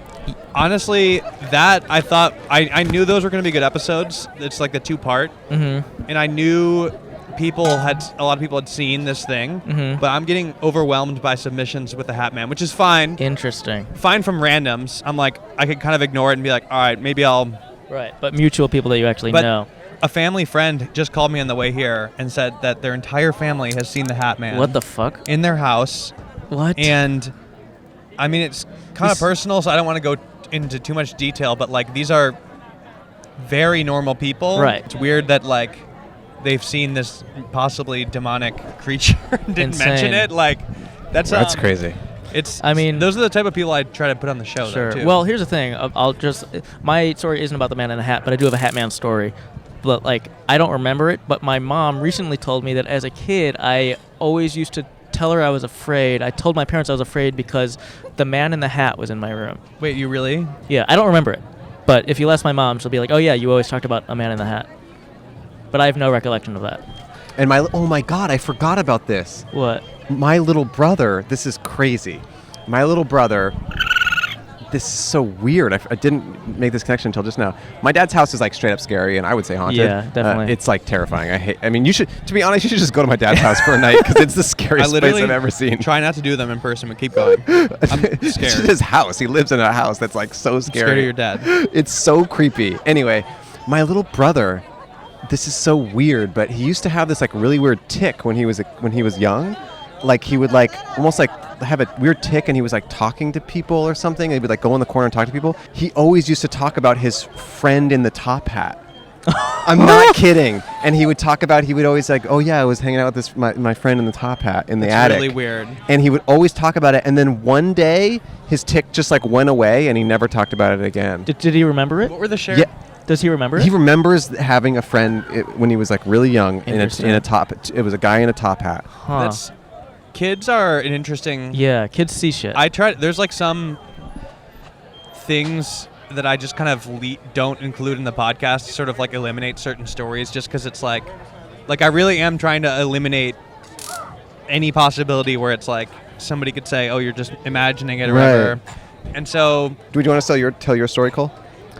honestly, that I thought I knew those were going to be good episodes. It's like the 2-part, and I knew a lot of people had seen this thing, but I'm getting overwhelmed by submissions with the Hat Man, which is fine. Interesting. Fine from randoms. I'm like, I could kind of ignore it and be like, all right, maybe I'll. Right. But mutual people that you actually know. A family friend just called me on the way here and said that their entire family has seen the Hat Man. What the fuck? In their house. What? And I mean, it's kind of personal, so I don't want to go into too much detail, but like these are very normal people. Right. It's weird that like they've seen this possibly demonic creature and didn't mention it. Like that's crazy. Those are the type of people I try to put on the show. Sure. Though, too. Well, here's the thing. My story isn't about the man in the hat, but I do have a Hat Man story. But like, I don't remember it. But my mom recently told me that as a kid, I always used to tell her I was afraid. I told my parents I was afraid because the man in the hat was in my room. Wait, you really? Yeah, I don't remember it. But if you ask my mom, she'll be like, oh, yeah, you always talked about a man in the hat. But I have no recollection of that. And oh my God, I forgot about this. What? My little brother, this is crazy. My little brother, this is so weird. I didn't make this connection until just now. My dad's house is like straight up scary, and I would say haunted. Yeah, definitely. It's like terrifying. To be honest, you should just go to my dad's house for a night because it's the scariest place I've ever seen. Try not to do them in person, but keep going. I'm scared. It's just his house. He lives in a house that's like so scary. I'm scared of your dad. It's so creepy. Anyway, my little brother, this is so weird, but he used to have this like really weird tick when he was young. Like he would like almost like have a weird tick, and he was like talking to people or something. He'd be like go in the corner and talk to people. He always used to talk about his friend in the top hat. I'm not kidding. And he would always like, oh yeah, I was hanging out with my friend in the top hat in the attic. It's really weird. And he would always talk about it, and then one day his tick just like went away, and he never talked about it again. Did he remember it? What were the shares? Yeah. Does he remember it? He remembers having a friend when he was like really young in a top. It was a guy in a top hat. Huh. Kids are an interesting. Yeah, kids see shit. There's like some things that I just kind of don't include in the podcast to sort of like eliminate certain stories, just because it's like I really am trying to eliminate any possibility where it's like somebody could say, oh, you're just imagining it or whatever. And so, do you want to tell your story, Cole?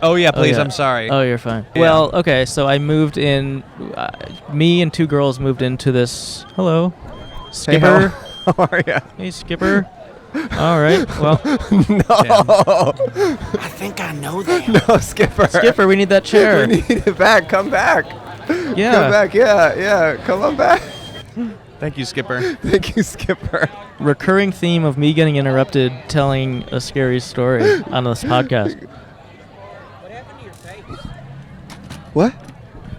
Oh yeah, please. Oh, yeah. I'm sorry. Oh, you're fine. Yeah. Well, okay. So I moved in. Me and two girls moved into this. Hello, Skipper. Hey, how are you? Hey, Skipper. All right. Well. No. I think I know that. No, Skipper. Skipper, we need that chair. We need it back. Come back. Yeah. Come back. Yeah. Come on back. Thank you, Skipper. Thank you, Skipper. Recurring theme of me getting interrupted telling a scary story on this podcast. What happened to your face? What?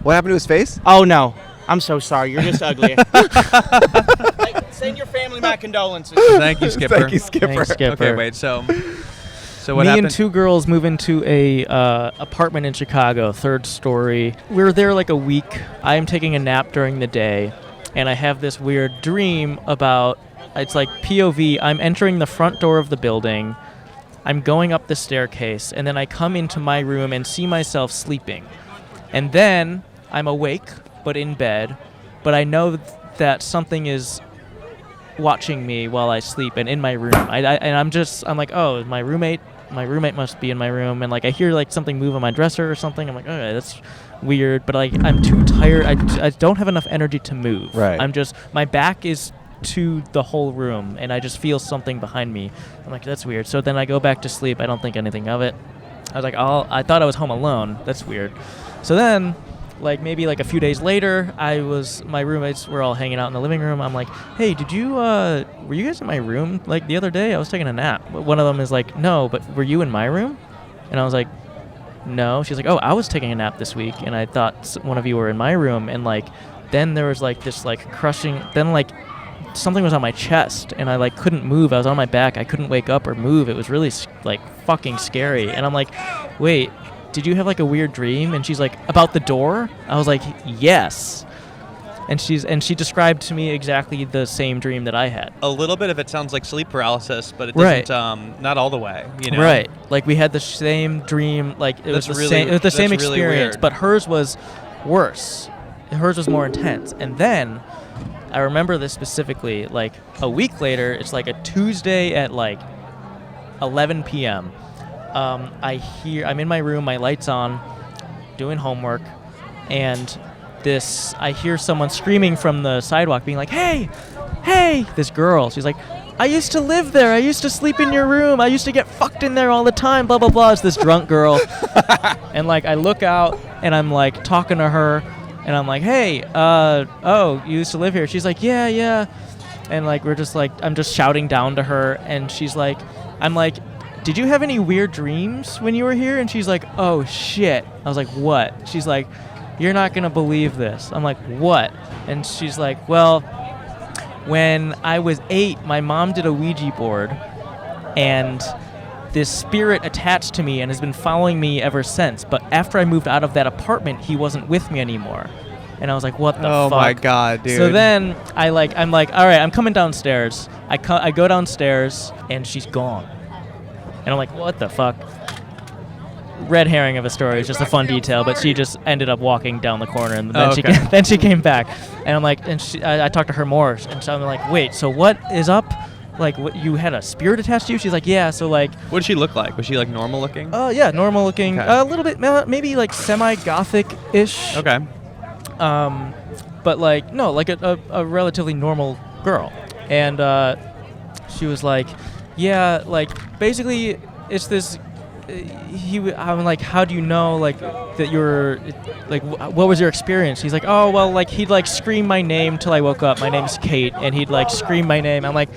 What happened to his face? Oh, no. I'm so sorry. You're just ugly. Send your family my condolences. Thank you, Skipper. Thank you, Skipper. Thanks, Skipper. Okay, wait. So what Me happened? and two girls move into a apartment in Chicago, 3rd story. We were there like a week. I am taking a nap during the day, and I have this weird dream about, it's like POV, I'm entering the front door of the building, I'm going up the staircase, and then I come into my room and see myself sleeping. And then I'm awake, but in bed, but I know that something is watching me while I sleep and in my room. I'm like, oh, my roommate must be in my room, and like I hear like something move on my dresser or something. I'm like, okay, that's weird, but like I'm too tired. I don't have enough energy to move. Right. My back is to the whole room, and I just feel something behind me. I'm like, that's weird. So then I go back to sleep. I don't think anything of it. I was like, I thought I was home alone. That's weird. So then, like maybe like a few days later, my roommates were all hanging out in the living room. I'm like, hey, were you guys in my room like the other day? I was taking a nap. But one of them is like, no, but were you in my room? And I was like, no. She's like, oh, I was taking a nap this week, and I thought one of you were in my room. And like, then there was like this like crushing, then like something was on my chest, and I like couldn't move. I was on my back. I couldn't wake up or move. It was really like fucking scary. And I'm like, wait, did you have like a weird dream? And she's like, about the door? I was like, yes. And she described to me exactly the same dream that I had. A little bit of it sounds like sleep paralysis, but it doesn't. Not all the way. You know. Right. Like we had the same dream. Like it was the same. It was the same experience, weird. But hers was worse. Hers was more intense. And then I remember this specifically. Like a week later, it's like a Tuesday at like 11 p.m. I'm in my room, my light's on, doing homework, and I hear someone screaming from the sidewalk, being like, hey, this girl. She's like, I used to live there. I used to sleep in your room. I used to get fucked in there all the time, blah, blah, blah. It's this drunk girl. And like, I look out, and I'm like talking to her, and I'm like, hey, you used to live here? She's like, yeah. And like, I'm just shouting down to her, and she's like, I'm like, did you have any weird dreams when you were here? And she's like, oh shit. I was like, what? She's like, you're not gonna believe this. I'm like, what? And she's like, well, when I was 8, my mom did a Ouija board, and this spirit attached to me and has been following me ever since. But after I moved out of that apartment, he wasn't with me anymore. And I was like, what the fuck? Oh my god, dude. So then I'm like, all right, I'm coming downstairs. I go downstairs and she's gone. And I'm like, what the fuck? Red herring of a story. It's just a fun detail, but she just ended up walking down the corner, and then she came back. And I'm like, I talked to her more, and so I'm like, wait, so what is up? Like, what, you had a spirit attached to you? She's like, yeah. So like, what did she look like? Was she like normal looking? Oh yeah, normal looking. Okay. A little bit, maybe like semi-gothic-ish. Okay. But like, no, like a relatively normal girl. And she was like, yeah, like basically it's this. I'm like, how do you know like that you're like what was your experience? He's like, oh well, like he'd like scream my name till I woke up. My name's Kate, and he'd like scream my name. I'm like,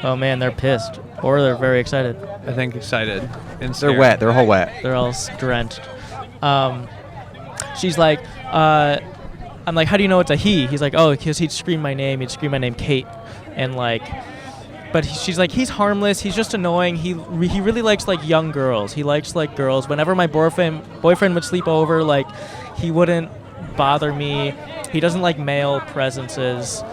oh man, they're pissed or they're very excited. I think excited. They're wet. They're all wet. They're all drenched. She's like, I'm like, how do you know it's a he? He's like, oh, because he'd scream my name. He'd scream my name, Kate, and like. But she's like, he's harmless. He's just annoying. He really likes like young girls. He likes like girls. Whenever my boyfriend would sleep over, like he wouldn't bother me. He doesn't like male presences.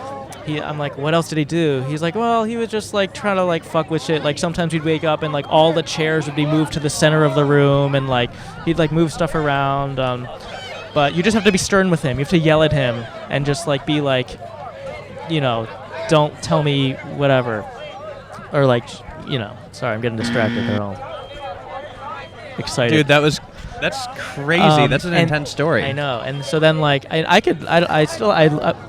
I'm like, what else did he do? He's like, well, he was just like trying to like fuck with shit. Like sometimes we'd wake up and like all the chairs would be moved to the center of the room, and like he'd like move stuff around. But you just have to be stern with him. You have to yell at him and just like be like, you know, don't tell me whatever. Or like, you know, sorry, I'm getting distracted. They're all excited. Dude, that's crazy. That's an intense story. I know. And so then like, when I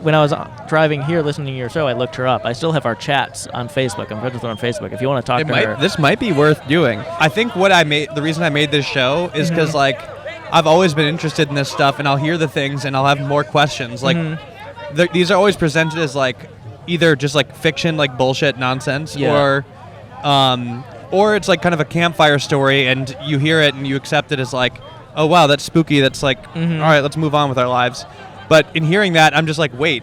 was driving here listening to your show, I looked her up. I still have our chats on Facebook. I'm friends with her on Facebook. If you want to talk to her. This might be worth doing. I think the reason I made this show is because like, I've always been interested in this stuff, and I'll hear the things and I'll have more questions. Like, these are always presented as like, either just like fiction, like bullshit nonsense, or it's like kind of a campfire story, and you hear it and you accept it as like, oh wow, that's spooky. That's like, all right, let's move on with our lives. But in hearing that, I'm just like, wait,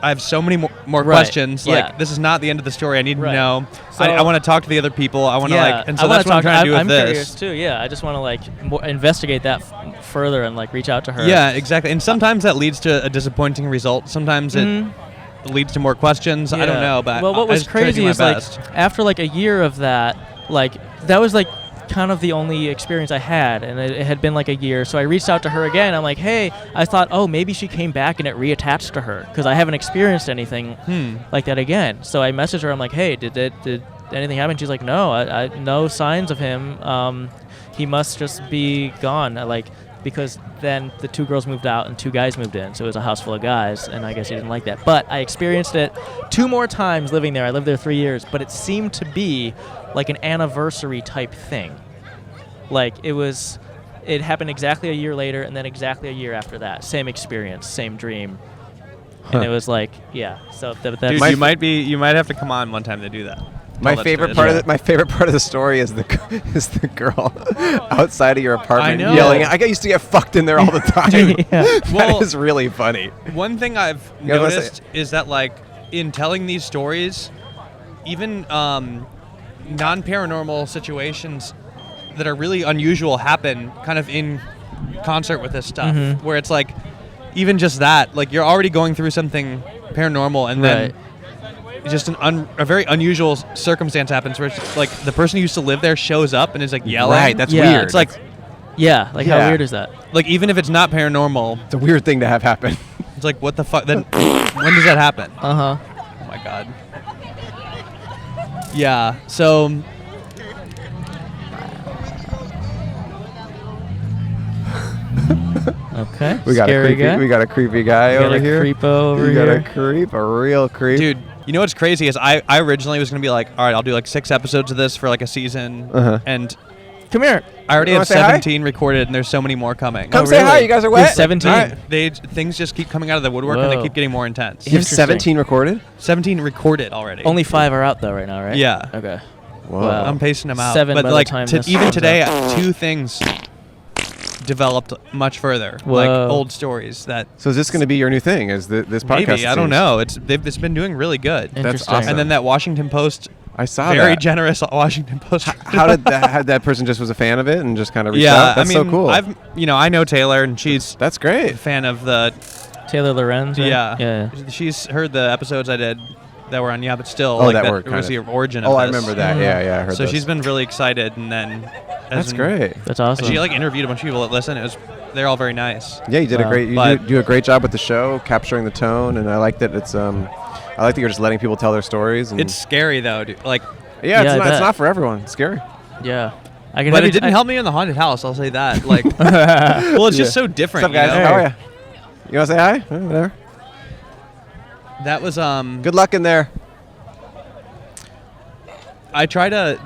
I have so many more questions. Like, this is not the end of the story. I need to know. So, I want to talk to the other people. I want to like, and so that's what I'm trying to do with this. I'm curious too. Yeah, I just want to like investigate that further and like reach out to her. Yeah, exactly. And sometimes that leads to a disappointing result. Sometimes it leads to more questions. I don't know, but what was crazy is like after like a year of that, like that was like kind of the only experience I had, and it had been like a year. So I reached out to her again. I'm like, hey, I thought, oh, maybe she came back and it reattached to her because I haven't experienced anything like that again. So I messaged her. I'm like, hey, did anything happen? She's like, no, I no signs of him. He must just be gone. Because then the 2 girls moved out and 2 guys moved in, so it was a house full of guys, and I guess he didn't like that. But I experienced it 2 more times living there. I lived there 3 years, but it seemed to be like an anniversary type thing. Like it happened exactly a year later, and then exactly a year after that. Same experience, same dream, and it was like, yeah. So that's dude, you might have to come on one time to do that. My favorite part of the story is the girl outside of your apartment yelling. I used to get fucked in there all the time. That is really funny. One thing I've noticed is that like in telling these stories, even non-paranormal situations that are really unusual happen kind of in concert with this stuff, where it's like even just that, like you're already going through something paranormal, and then just a very unusual circumstance happens where it's just like the person who used to live there shows up and is like yelling. Right, that's weird. It's like, how weird is that? Like even if it's not paranormal, it's a weird thing to have happen. It's like, what the fuck? Then when does that happen? Oh my god. Yeah. So. Okay. We got a creepy guy over here. We got a real creep. Dude, you know what's crazy is I originally was going to be like, all right, I'll do like 6 episodes of this for like a season. And come here. I already have 17 recorded, and there's so many more coming. Come say hi. You guys are wet. 17. Things just keep coming out of the woodwork, and they keep getting more intense. You have 17 recorded? 17 recorded already. Only 5 are out though right now, right? Yeah. Okay. Whoa. Wow. I'm pacing them out. 7 but by like the time even today, out. 2 things developed much further. Whoa. Like old stories that. So is this going to be your new thing? Is this podcast? Maybe, I don't know. It's been doing really good. That's awesome. And then that Washington Post I saw very that. generous Washington Post. How did that person just was a fan of it and just kind of reached out? That's so cool. I know Taylor, and she's that's great. A fan of the Taylor Lorenz. Right? Yeah. She's heard the episodes I did that were on but still. That was the origin of this. I remember that. Yeah, I heard so those. she's been really excited, and then that's great. That's awesome. She interviewed a bunch of people that listen. They're all very nice. Yeah, you did you do a great job with the show, capturing the tone, and I like that it's I like that you're just letting people tell their stories. And it's scary though, dude. It's not for everyone. It's scary. Yeah. But it didn't help me in the haunted house, I'll say that. Well, it's just so different. What's up, guys? How are you? You want to say hi? Whatever. That was good luck in there. I try to.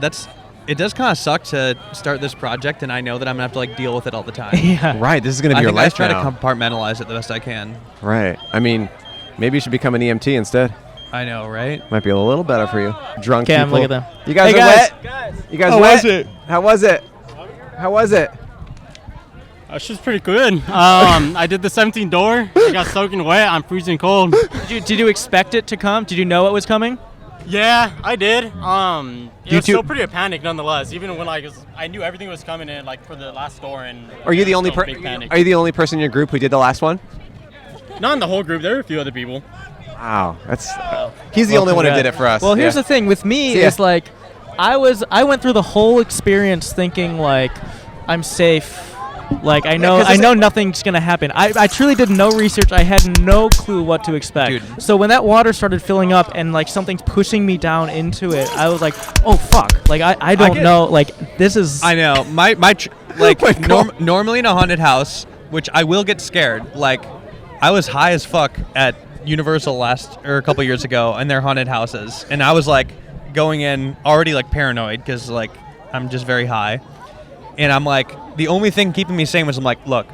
It does kind of suck to start this project, and I know that I'm gonna have to deal with it all the time. Yeah. Right. This is gonna be your life now. I try to compartmentalize it the best I can. Right. I mean, maybe you should become an EMT instead. I know, right? Might be a little better for you. Drunk Cam, people. look at them. You guys are wet. You guys How wet? was it? How was it? How was it? She's pretty good. I did the 17th door. I got soaking wet. I'm freezing cold. Did you expect it to come? Did you know it was coming? Yeah, I did. It was still pretty a panic nonetheless. Even when I knew everything was coming in for the last door. And are you the only person in your group who did the last one? Not in the whole group. There were a few other people. Wow, he's the only one who did it for us. Well, here's the thing with me is I went through the whole experience thinking I'm safe. I know nothing's gonna happen. I truly did no research. I had no clue what to expect. Dude. So when that water started filling up and something's pushing me down into it, I was like, oh fuck! I don't know. This is. I know normally in a haunted house, which I will get scared. I was high as fuck at Universal a couple years ago, and their haunted houses, and I was going in already paranoid because I'm just very high. And I'm the only thing keeping me sane was I'm look,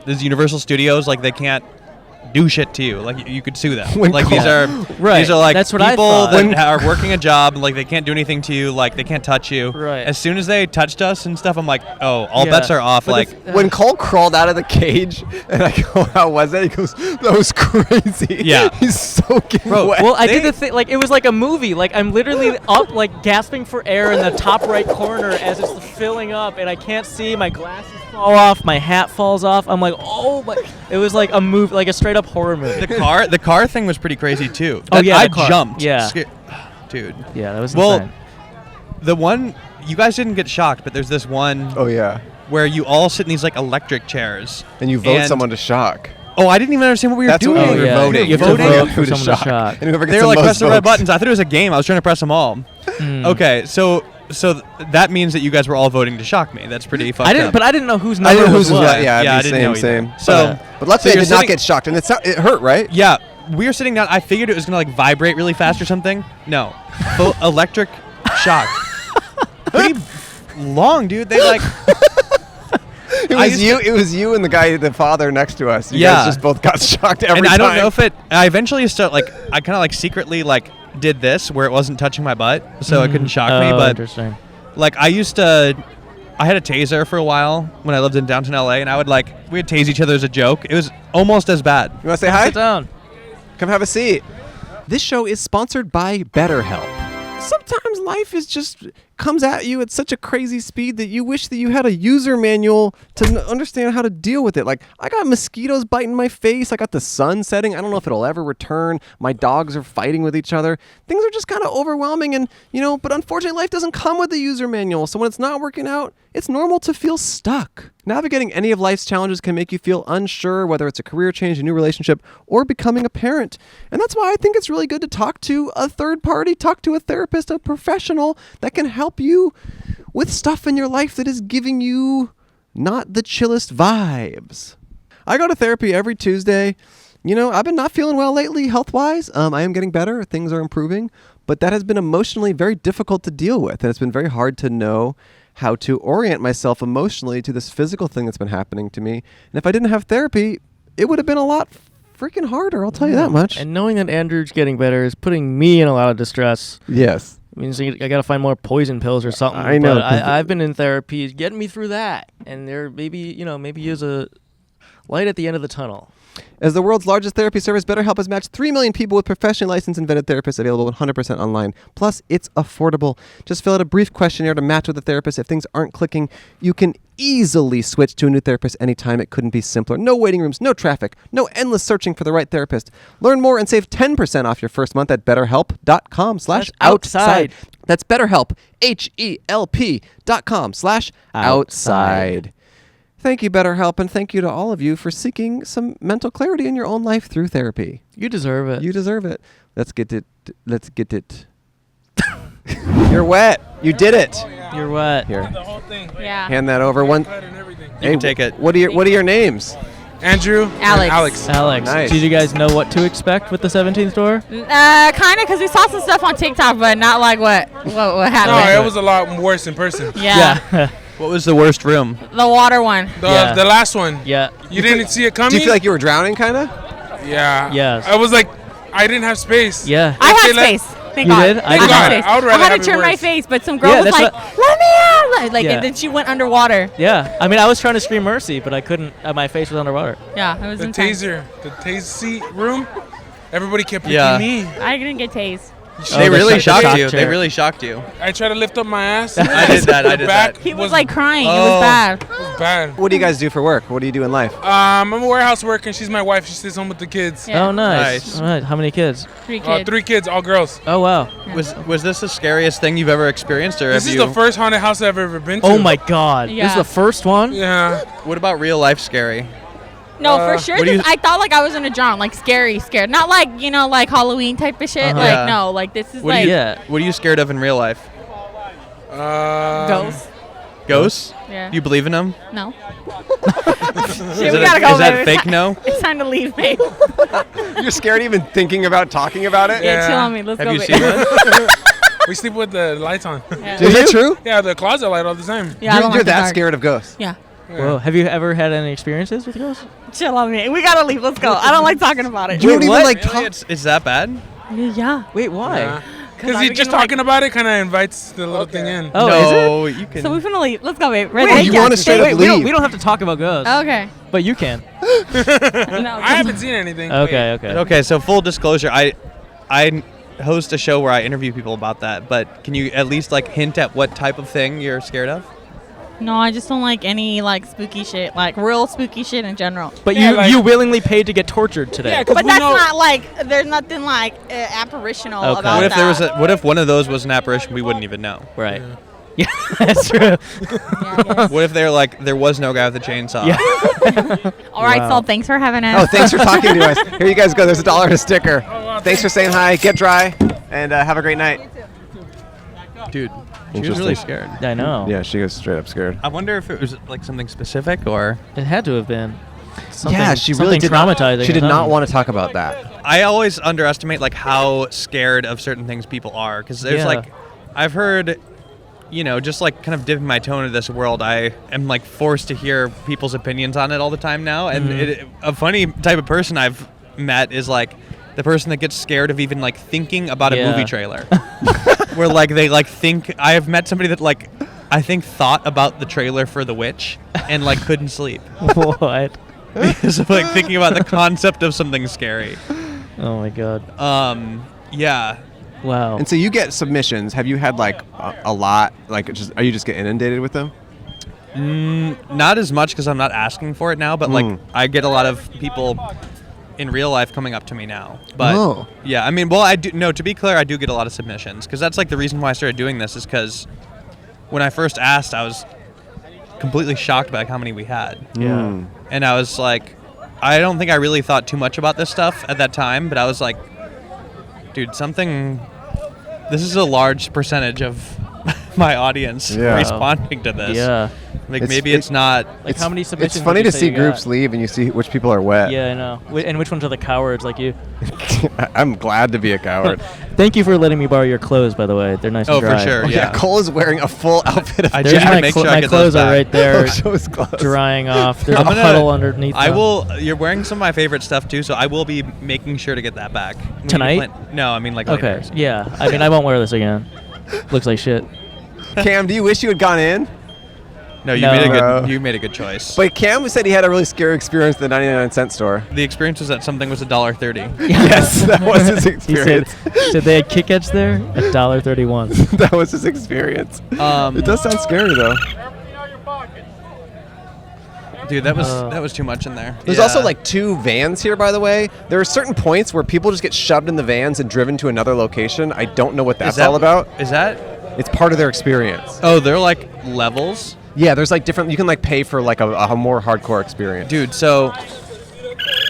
these Universal Studios, they can't do shit to you. You could sue them. These are That's what people that are working a job, they can't do anything to you, they can't touch you. Right. As soon as they touched us and stuff, I'm all bets are off. When Cole crawled out of the cage and I go, how was that? He goes, that was crazy. Yeah. He's soaking wet. Well, I did the thing, it was like a movie. I'm literally up, gasping for air in the top right corner as it's filling up, and I can't see. My glasses fall off. My hat falls off. I'm oh my. It was like a movie, a straight up horror movie. The car thing was pretty crazy too. I jumped. Yeah. Dude. Yeah, that was insane. The one, you guys didn't get shocked, but there's this one. Oh yeah. Where you all sit in these electric chairs. And you vote someone to shock. Oh, I didn't even understand what we were doing. That's what we were voting. You have to vote for someone to shock. And whoever gets they were the most press the red votes. buttons. I thought it was a game. I was trying to press them all. Okay, so that means that you guys were all voting to shock me. That's pretty fucked up. But I didn't know whose number was what. I didn't know same. But let's say I did not get shocked, and it hurt, right? Yeah, we were sitting down. I figured it was gonna vibrate really fast or something. No, electric shock. Pretty long, dude. They It was you and the father next to us. You guys just both got shocked every time. And I don't know if I eventually I kind of secretly did this where it wasn't touching my butt, so it couldn't shock me. But interesting. I had a taser for a while when I lived in downtown LA, and I would we'd tase each other as a joke. It was almost as bad. You want to say hi? Sit down. Come have a seat. This show is sponsored by BetterHelp. Sometimes life comes at you at such a crazy speed that you wish that you had a user manual to understand how to deal with it. I got mosquitoes biting my face. I got the sun setting. I don't know if it'll ever return. My dogs are fighting with each other. Things are just kind of overwhelming, and but unfortunately life doesn't come with a user manual. So when it's not working out, it's normal to feel stuck. Navigating any of life's challenges can make you feel unsure, whether it's a career change, a new relationship, or becoming a parent. And that's why I think it's really good to talk to a third party, talk to a therapist, a professional that can help you with stuff in your life that is giving you not the chillest vibes. I go to therapy every Tuesday. I've been not feeling well lately health-wise. I am getting better. Things are improving. But that has been emotionally very difficult to deal with. And it's been very hard to know how to orient myself emotionally to this physical thing that's been happening to me. And if I didn't have therapy, it would have been a lot freaking harder, I'll tell you that much. And knowing that Andrew's getting better is putting me in a lot of distress. Yes. It means I got to find more poison pills or something. I know. But I've been in therapy getting me through that. And there maybe he has a Light at the end of the tunnel. As the world's largest therapy service, BetterHelp has matched 3 million people with professionally licensed and vetted therapists available 100% online. Plus, it's affordable. Just fill out a brief questionnaire to match with a therapist. If things aren't clicking, you can easily switch to a new therapist anytime. It couldn't be simpler. No waiting rooms, no traffic, no endless searching for the right therapist. Learn more and save 10% off your first month at betterhelp.com/outside. That's BetterHelp, HELP.com/outside. Thank you, BetterHelp, and thank you to all of you for seeking some mental clarity in your own life through therapy. You deserve it. You deserve it. Let's get it. You're wet. You did it. Oh, yeah. You're wet. Here. The whole thing. Yeah. Hand that over. One. You can take it. What are your names? Andrew. Alex. And Alex. Nice. Did you guys know what to expect with the 17th door? Kind of, because we saw some stuff on TikTok, but not like what happened. No, it was a lot worse in person. Yeah. What was the worst room? The water one. The last one. Yeah. You didn't see it coming? Do you feel like you were drowning, kind of? Yeah. Yes. I was like, I didn't have space. Yeah. I had space. Thank You God. did? I I did had not. space. I would rather I had have to it turn my worse. face, but some girl Yeah, was that's like, "Let me out!" Like, Yeah. and then she went underwater. Yeah. I mean, I was trying to scream mercy, but I couldn't. My face was underwater. Yeah, it was The intense. the tase seat room, everybody kept picking Yeah. me. I didn't get tased. They the really shock shocked you. chair. They really shocked you. I tried to lift up my ass. I did that. I The did back that. He was like crying. It was Oh. bad. It was bad. What do you guys do for work? What do you do in life? I'm a warehouse worker, and she's my wife. She stays home with the kids. Yeah. Oh, nice. Nice. All right. How many kids? 3 kids. 3 kids, all girls. Oh, wow. Was this the scariest thing you've ever experienced, or This have is you? the first haunted house I've ever been to. Oh, my God. This Yeah. is the first one? Yeah. What about real life scary? No, for sure. what do you- I thought like I was in a drown, like scared. Not like, like Halloween type of shit. Uh-huh. Like, Yeah. no, like this is What like do you, Yeah. What are you scared of in real life? ghosts. Ghosts? Yeah. You believe in them? No. Is Shit, we it- gotta go, is that baby. fake no? It's time to leave, babe. You're scared even thinking about talking about it? Yeah, chill on me. Let's Have go, you babe. seen one? We sleep with the lights on. Yeah. Is that true? Yeah, the closet light all the time. Yeah, I don't You're like the that dark. scared of ghosts? Yeah. Whoa. Have you ever had any experiences with ghosts? Chill on me. We gotta leave. Let's go. I don't like talking about it. You don't even what? like Really? talk. It's that bad? Yeah. Wait, why? Because I you just begin, like- talking about it kind of invites the little thing in. Oh, no, you can. So we finna leave. Let's go, babe. Wait, you want to straight up Wait, we leave? don't have to talk about ghosts. Okay. But you can. No, I haven't seen anything. Okay, okay. Okay, so full disclosure, I host a show where I interview people about that, but can you at least like hint at what type of thing you're scared of? No, I just don't like any like spooky shit, like real spooky shit in general. But Yeah, like- you willingly paid to get tortured today. Yeah, 'cause But we that's know- not like there's nothing like apparitional Okay. about What if that. there was what if one of those was an apparition we wouldn't even know? Right. Yeah, that's true. Yeah, I guess. What if they're like there was no guy with a chainsaw? Yeah. All right, Wow. so thanks for having us. Oh, thanks for talking to us. Here you guys go. There's $1 and a sticker. Thanks for saying hi. Get dry, and have a great night. Dude, she was really Interesting. scared. I know. Yeah, she was straight up scared. I wonder if it was like something specific or It had to have been. Something, Yeah, she really something did traumatizing. Not, she or did not something. want to talk about that. I always underestimate like how scared of certain things people are because there's Yeah. like I've heard just like kind of dipping my toe into this world, I am like forced to hear people's opinions on it all the time now, and a funny type of person I've met is like the person that gets scared of even like thinking about a Yeah. movie trailer where like they like think I have met somebody that like I think thought about the trailer for The Witch and like couldn't sleep What? because of like thinking about the concept of something scary. Oh my god. Yeah. Wow. And so you get submissions. Have you had like a lot? Like, are you just get inundated with them? Not as much because I'm not asking for it now, but like I get a lot of people in real life coming up to me now. But yeah, I mean, well, I do. No, to be clear, I do get a lot of submissions because that's like the reason why I started doing this is because when I first asked, I was completely shocked by like, how many we had. Yeah. And I was like, I don't think I really thought too much about this stuff at that time, but I was like, dude, this is a large percentage of my audience responding to this. Yeah. Like maybe it's not. Like how many submissions? It's funny would you to say see you groups got? leave and you see which people are wet. Yeah, I know. And which ones are the cowards like you? I'm glad to be a coward. Thank you for letting me borrow your clothes, by the way. They're nice and Oh, dry. for sure. Oh, yeah, Cole is wearing a full outfit of I There's just my, to make sure I my get clothes those are back. right there, show his clothes. drying off. There's I'm a gonna- puddle underneath. I them. will. You're wearing some of my favorite stuff too, so I will be making sure to get that back When you Tonight? No, I mean like Okay. later. Yeah. I mean, I won't wear this again. Looks like shit. Cam, do you wish you had gone in? No, you made a good choice. But Cam said he had a really scary experience at the 99-cent store. The experience was that something was $1.30. Yes, that was his experience. He said they had Kit Kats there at $1.31. That was his experience. It does sound scary though. Dude, that was too much in there. There's also like 2 vans here, by the way. There are certain points where people just get shoved in the vans and driven to another location. I don't know what that's all about. Is that? It's part of their experience. Oh, they're like levels? Yeah, there's like different. You can like pay for like a more hardcore experience. Dude, so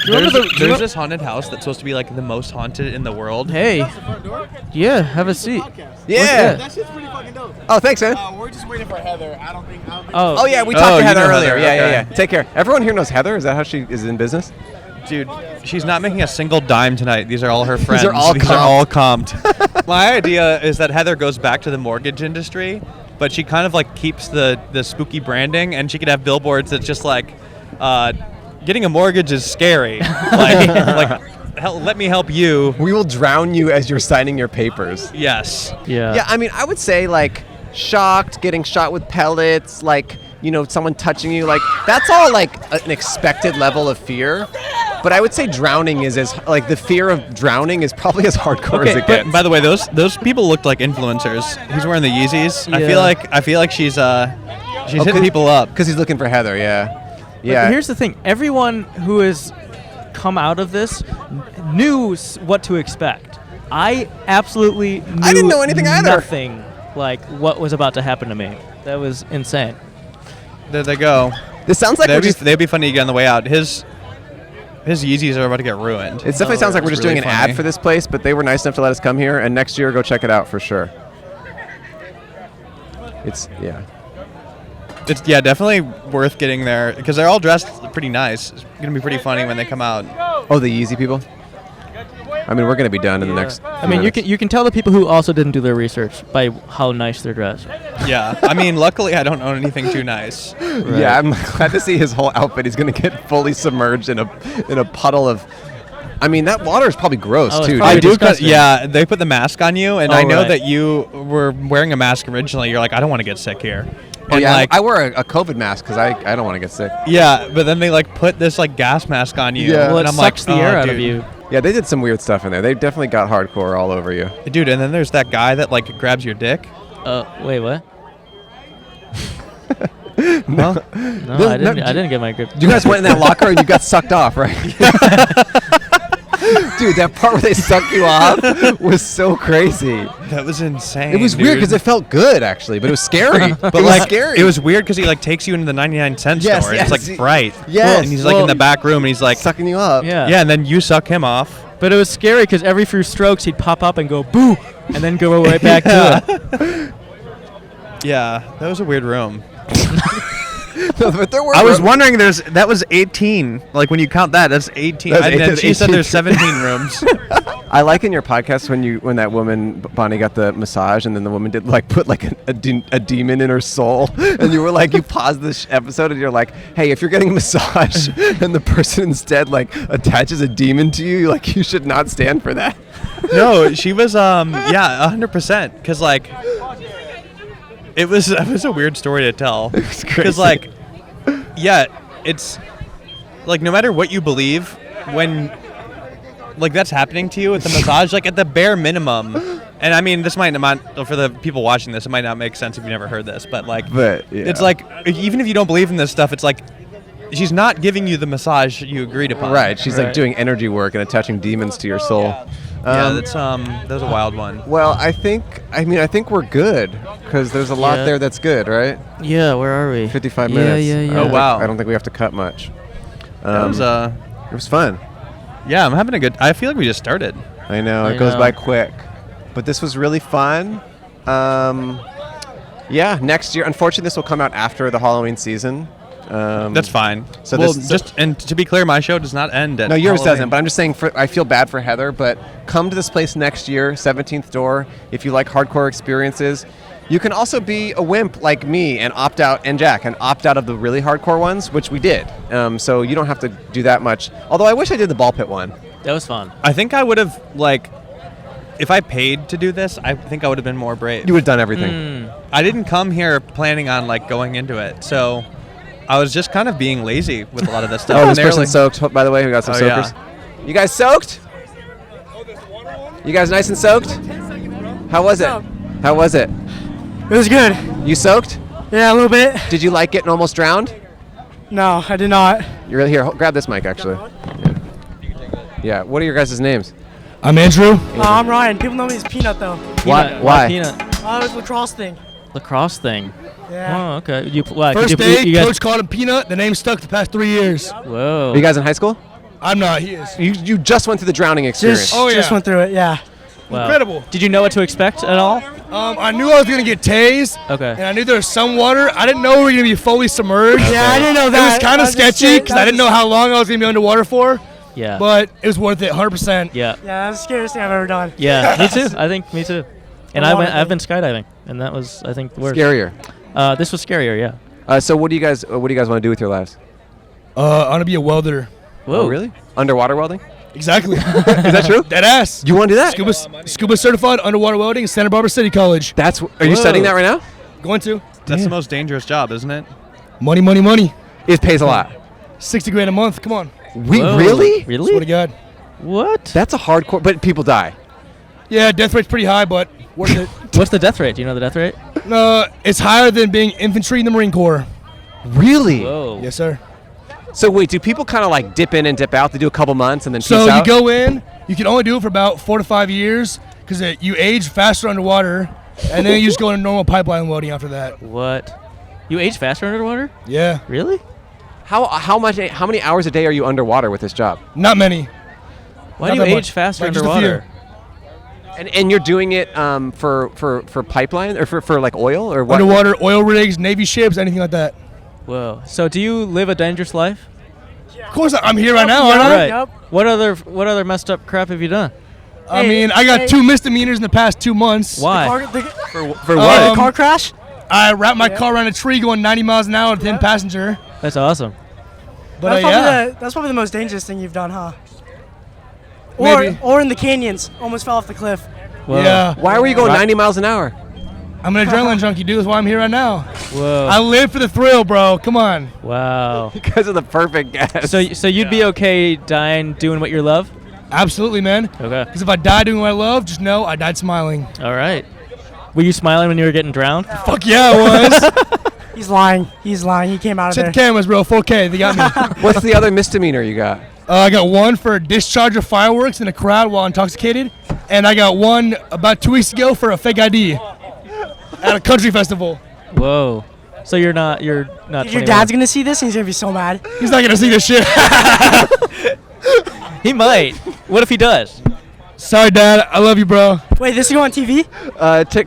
there's this haunted house that's supposed to be like the most haunted in the world. Hey. Yeah, have a seat. Yeah. That shit's pretty fucking dope. Oh, thanks, man. We're just waiting for Heather. I don't think. Oh yeah, we talked to Heather earlier. Heather. Yeah. Take care. Everyone here knows Heather. Is that how she is in business? Dude, she's not making a single dime tonight. These are all her friends. These are all comped. My idea is that Heather goes back to the mortgage industry, but she kind of like keeps the spooky branding, and she could have billboards that's just like, getting a mortgage is scary. Let me help you. We will drown you as you're signing your papers. Yes. Yeah. Yeah, I mean, I would say like shocked, getting shot with pellets, like, someone touching you, like that's all like an expected level of fear. But I would say drowning is as like the fear of drowning is probably as hardcore as it gets. By the way, those people looked like influencers. He's wearing the Yeezys. Yeah. I feel like she's hitting people up because he's looking for Heather. Yeah. But here's the thing: everyone who has come out of this knew what to expect. I absolutely knew I didn't know anything either. Nothing like what was about to happen to me. That was insane. There they go. This sounds like they'd be funny to get on the way out. His Yeezys are about to get ruined. It definitely sounds like we're just really doing an ad for this place, but they were nice enough to let us come here, and next year go check it out for sure. It's definitely worth getting there because they're all dressed pretty nice. It's gonna be pretty funny when they come out. Oh, the Yeezy people. I mean, we're gonna be done in the next. I mean, you can tell the people who also didn't do their research by how nice they're dressed. Yeah, I mean, luckily I don't own anything too nice. Right. Yeah, I'm glad to see his whole outfit. He's gonna get fully submerged in a puddle of. I mean, that water is probably gross too. I do. Yeah, they put the mask on you, and I know that you were wearing a mask originally. You're like, I don't want to get sick here. Oh, and yeah, I wear a COVID mask because I don't want to get sick. Yeah, but then they like put this like gas mask on you. Yeah. Well, and it I'm sucks like, the air out of you. Yeah, they did some weird stuff in there. They definitely got hardcore all over you. Dude, and then there's that guy that like grabs your dick. Wait, what? No, I didn't get my grip. You guys went in that locker and you got sucked off, right? Dude, that part where they sucked you off was so crazy. That was insane. It was weird because it felt good actually, but it was scary. But it was weird because he like takes you into the 99-cent store. And it's like bright. Yes. And he's like in the back room and he's like sucking you up. Yeah. Yeah, and then you suck him off. But it was scary because every few strokes he'd pop up and go boo, and then go right back to it. Yeah, that was a weird room. But there were I was wondering, that was 18. Like when you count that, that's 18. And then she said there's 17 rooms. I like in your podcast when that woman Bonnie got the massage and then the woman did like put like a demon in her soul, and you were like, you paused this episode and you're like, hey, if you're getting a massage and the person instead like attaches a demon to you, like you should not stand for that. No, she was 100% because like it was a weird story to tell. It was crazy. Because like it's like no matter what you believe, when like that's happening to you with the massage, like at the bare minimum, and I mean this might not, for the people watching this, it might not make sense if you've never heard this, but it's like even if you don't believe in this stuff, it's like she's not giving you the massage you agreed upon. Right, she's like doing energy work and attaching demons to your soul. Yeah, that was a wild one. Well, I think we're good because there's a lot there that's good, right? Yeah, where are we? 55 minutes. Yeah. Oh wow! I don't think we have to cut much. It was fun. Yeah, I'm having a good. I feel like we just started. I know it goes by quick, but this was really fun. Yeah, next year. Unfortunately, this will come out after the Halloween season. That's fine. So and to be clear, my show does not end at no, yours Halloween. doesn't. But I'm just saying, I feel bad for Heather. But come to this place next year, 17th Door. If you like hardcore experiences, you can also be a wimp like me and opt out, and Jack, and opt out of the really hardcore ones, which we did. So you don't have to do that much. Although I wish I did the ball pit one. That was fun. I think I would have if I paid to do this, I think I would have been more brave. You would have done everything. I didn't come here planning on like going into it, so I was just kind of being lazy with a lot of this stuff. Oh, this person's soaked, by the way. We got some soakers. Yeah. You guys soaked? You guys nice and soaked? How was it? How was it? It was good. You soaked? Yeah, a little bit. Did you like getting almost drowned? No, I did not. You're here. Grab this mic, actually. Yeah. What are your guys' names? I'm Andrew. I'm Ryan. People know me as Peanut, though. Why? Peanut? It was lacrosse thing. Lacrosse thing. Yeah. Oh, okay. You what? First you day, guys, coach called him Peanut. The name stuck the past 3 years. Whoa. Are you guys in high school? I'm not. He is. You just went through the drowning experience. Just went through it, yeah. Wow. Incredible. Did you know what to expect at all? I knew I was going to get tased. Okay. And I knew there was some water. I didn't know we were going to be fully submerged. Yeah, I didn't know It that. was kind of sketchy because I didn't know how long I was going to be underwater for. Yeah. But it was worth it, 100%. Yeah. Yeah, that's the scariest thing I've ever done. Yeah, me too. I think me too. And I've been skydiving, and that was I think the worst. Scarier. This was scarier, yeah. So what do you guys want to do with your lives? I want to be a welder. Whoa. Oh, really? Underwater welding? Exactly. Is that true? Dead ass. You want to do that? Scuba certified underwater welding at Santa Barbara City College. Are you studying that right now? Going to. That's the most dangerous job, isn't it? Money, money, money. It pays a lot. $60,000 a month. Come on. Really? Really? Swear to God. What? That's a hardcore, but people die. Yeah, death rate's pretty high, but worth it. What's the death rate? Do you know the death rate? No, it's higher than being infantry in the Marine Corps. Really? Whoa. Yes, sir. So wait, do people kind of like dip in and dip out? They do a couple months and then So peace you out? go in, you can only do it for about 4 to 5 years because you age faster underwater, and then you just go into normal pipeline welding after that. What? You age faster underwater? Yeah. Really? How many hours a day are you underwater with this job? Not many. Why Not do you that age much. faster Like just a underwater? And you're doing it for pipeline or for like oil or what? Underwater oil rigs, Navy ships, anything like that. Whoa. So do you live a dangerous life? Of course, I'm here right now, aren't I? Right. What other messed up crap have you done? I mean, I got 2 misdemeanors in the past 2 months. Why? For what? Car crash? I wrapped my car around a tree going 90 miles an hour with 10 passenger. That's awesome. But That's probably the most dangerous thing you've done, huh? Maybe. Or in the canyons, almost fell off the cliff. Whoa. Yeah. Why were you going 90 miles an hour? I'm an adrenaline junkie, dude. That's why I'm here right now. Whoa. I live for the thrill, bro. Come on. Wow. Because of the perfect guess. So you'd be okay dying doing what you love? Absolutely, man. Okay. Because if I die doing what I love, just know I died smiling. All right. Were you smiling when you were getting drowned? Fuck yeah, I was. He's lying. He's lying. He came out of Check there. the cameras, bro. 4K. They got me. What's the other misdemeanor you got? I got one for discharge of fireworks in a crowd while intoxicated. And I got one about 2 weeks ago for a fake ID at a country festival. Whoa. So you're not Your 21. dad's gonna see this and he's gonna be so mad. He's not going to see this shit. He might. What if he does? Sorry, Dad. I love you, bro. Wait, this is on TV?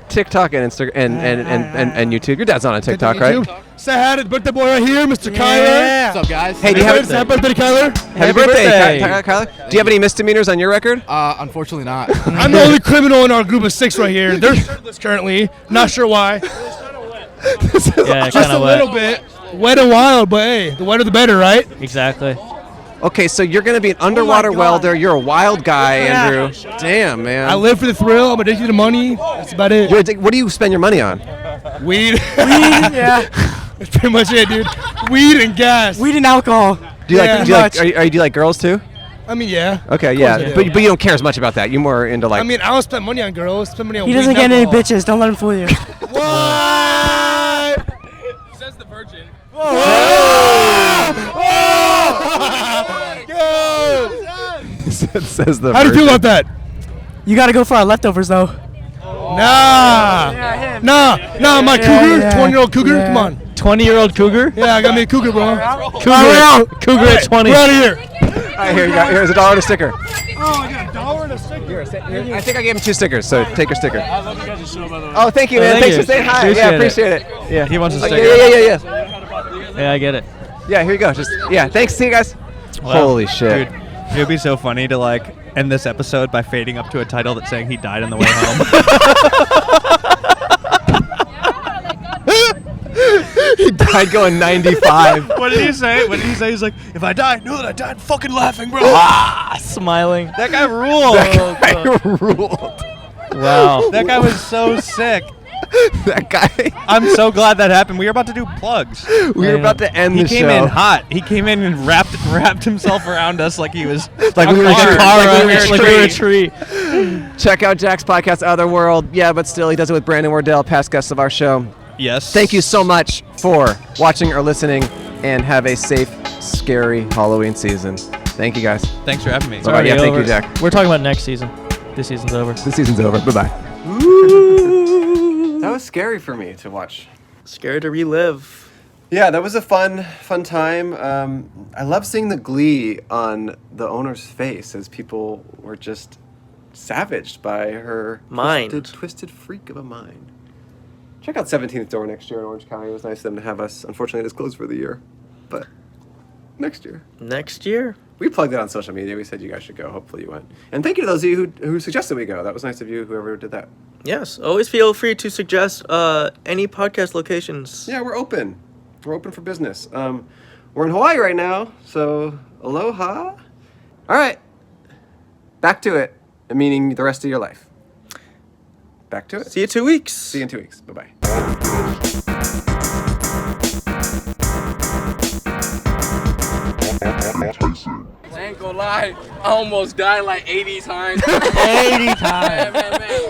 TikTok and Instagram and YouTube. Your dad's on TikTok, right? Say hi to the birthday boy right here, Mr. Yeah. Kyler. What's up, guys? Hey, do you have Happy birthday, Kyler. Happy birthday, Kyler. Do you have any misdemeanors on your record? Unfortunately not. I'm the only criminal in our group of 6 right here. They're shirtless currently. Not sure why. Yeah, Just a little bit. Wet and wild, but hey, the wetter the better, right? Exactly. Okay, so you're going to be an underwater welder. You're a wild guy, Andrew. Damn, man. I live for the thrill. I'm addicted to money. That's about it. What do you spend your money on? Weed. Yeah. That's pretty much it, dude. Weed and gas. Weed and alcohol. Do you like girls too? I mean, yeah. Okay, yeah. But you don't care as much about that. You're more into like. I mean, I don't spend money on girls. Spend money on He weed doesn't and get any alcohol. bitches. Don't let him fool you. What? Says the virgin. Says the. How do you feel about that? You gotta go for our leftovers, though. Nah. Nah, my cougar. 20-year-old cougar. Yeah. Come on. 20-year-old cougar? Yeah, I got me a cougar, bro. Cougar at 20. We're out of here. All right, here you go. Here's $1 and a sticker. Oh, I got $1 and a sticker. I think I gave him 2 stickers, so take your sticker. I love you guys' show, by the way. Oh, thank you, man. thank Thanks you. for saying hi. Appreciate Yeah, it. appreciate it. Yeah, He wants a Like, sticker. Yeah. Yeah, I get it. Yeah, here you go. Just thanks. See you guys. Wow. Holy shit. Dude, it would be so funny to like end this episode by fading up to a title that's saying he died on the way home. He died going 95. What did he say? He's like, if I die, know that I died fucking laughing, bro. Smiling. That guy ruled. That guy ruled. Wow. That guy was so sick. That guy. I'm so glad that happened. We were about to do plugs. We were about to end the show. He came in hot. He came in and wrapped himself around us like he was like we were a tree. Check out Jack's podcast, Otherworld. Yeah, but still, he does it with Brandon Wardell, past guest of our show. Yes. Thank you so much for watching or listening, and have a safe, scary Halloween season. Thank you, guys. Thanks for having me. Bye-bye. Yeah, thank you, Jack. We're talking about next season. This season's over. This season's over. Bye-bye. That was scary for me to watch. Scary to relive. Yeah, that was a fun time. I love seeing the glee on the owner's face as people were just savaged by her twisted freak of a mind. Check out 17th Door next year in Orange County. It was nice of them to have us. Unfortunately, it is closed for the year, but next year. Next year? We plugged it on social media. We said you guys should go. Hopefully you went. And thank you to those of you who suggested we go. That was nice of you, whoever did that. Yes, always feel free to suggest any podcast locations. Yeah, we're open. We're open for business. We're in Hawaii right now, so aloha. All right, back to it, meaning the rest of your life. Back to it. See you 2 weeks. See you in 2 weeks. Bye-bye. I ain't gonna lie, I almost died like 80 times. 80 times. Man.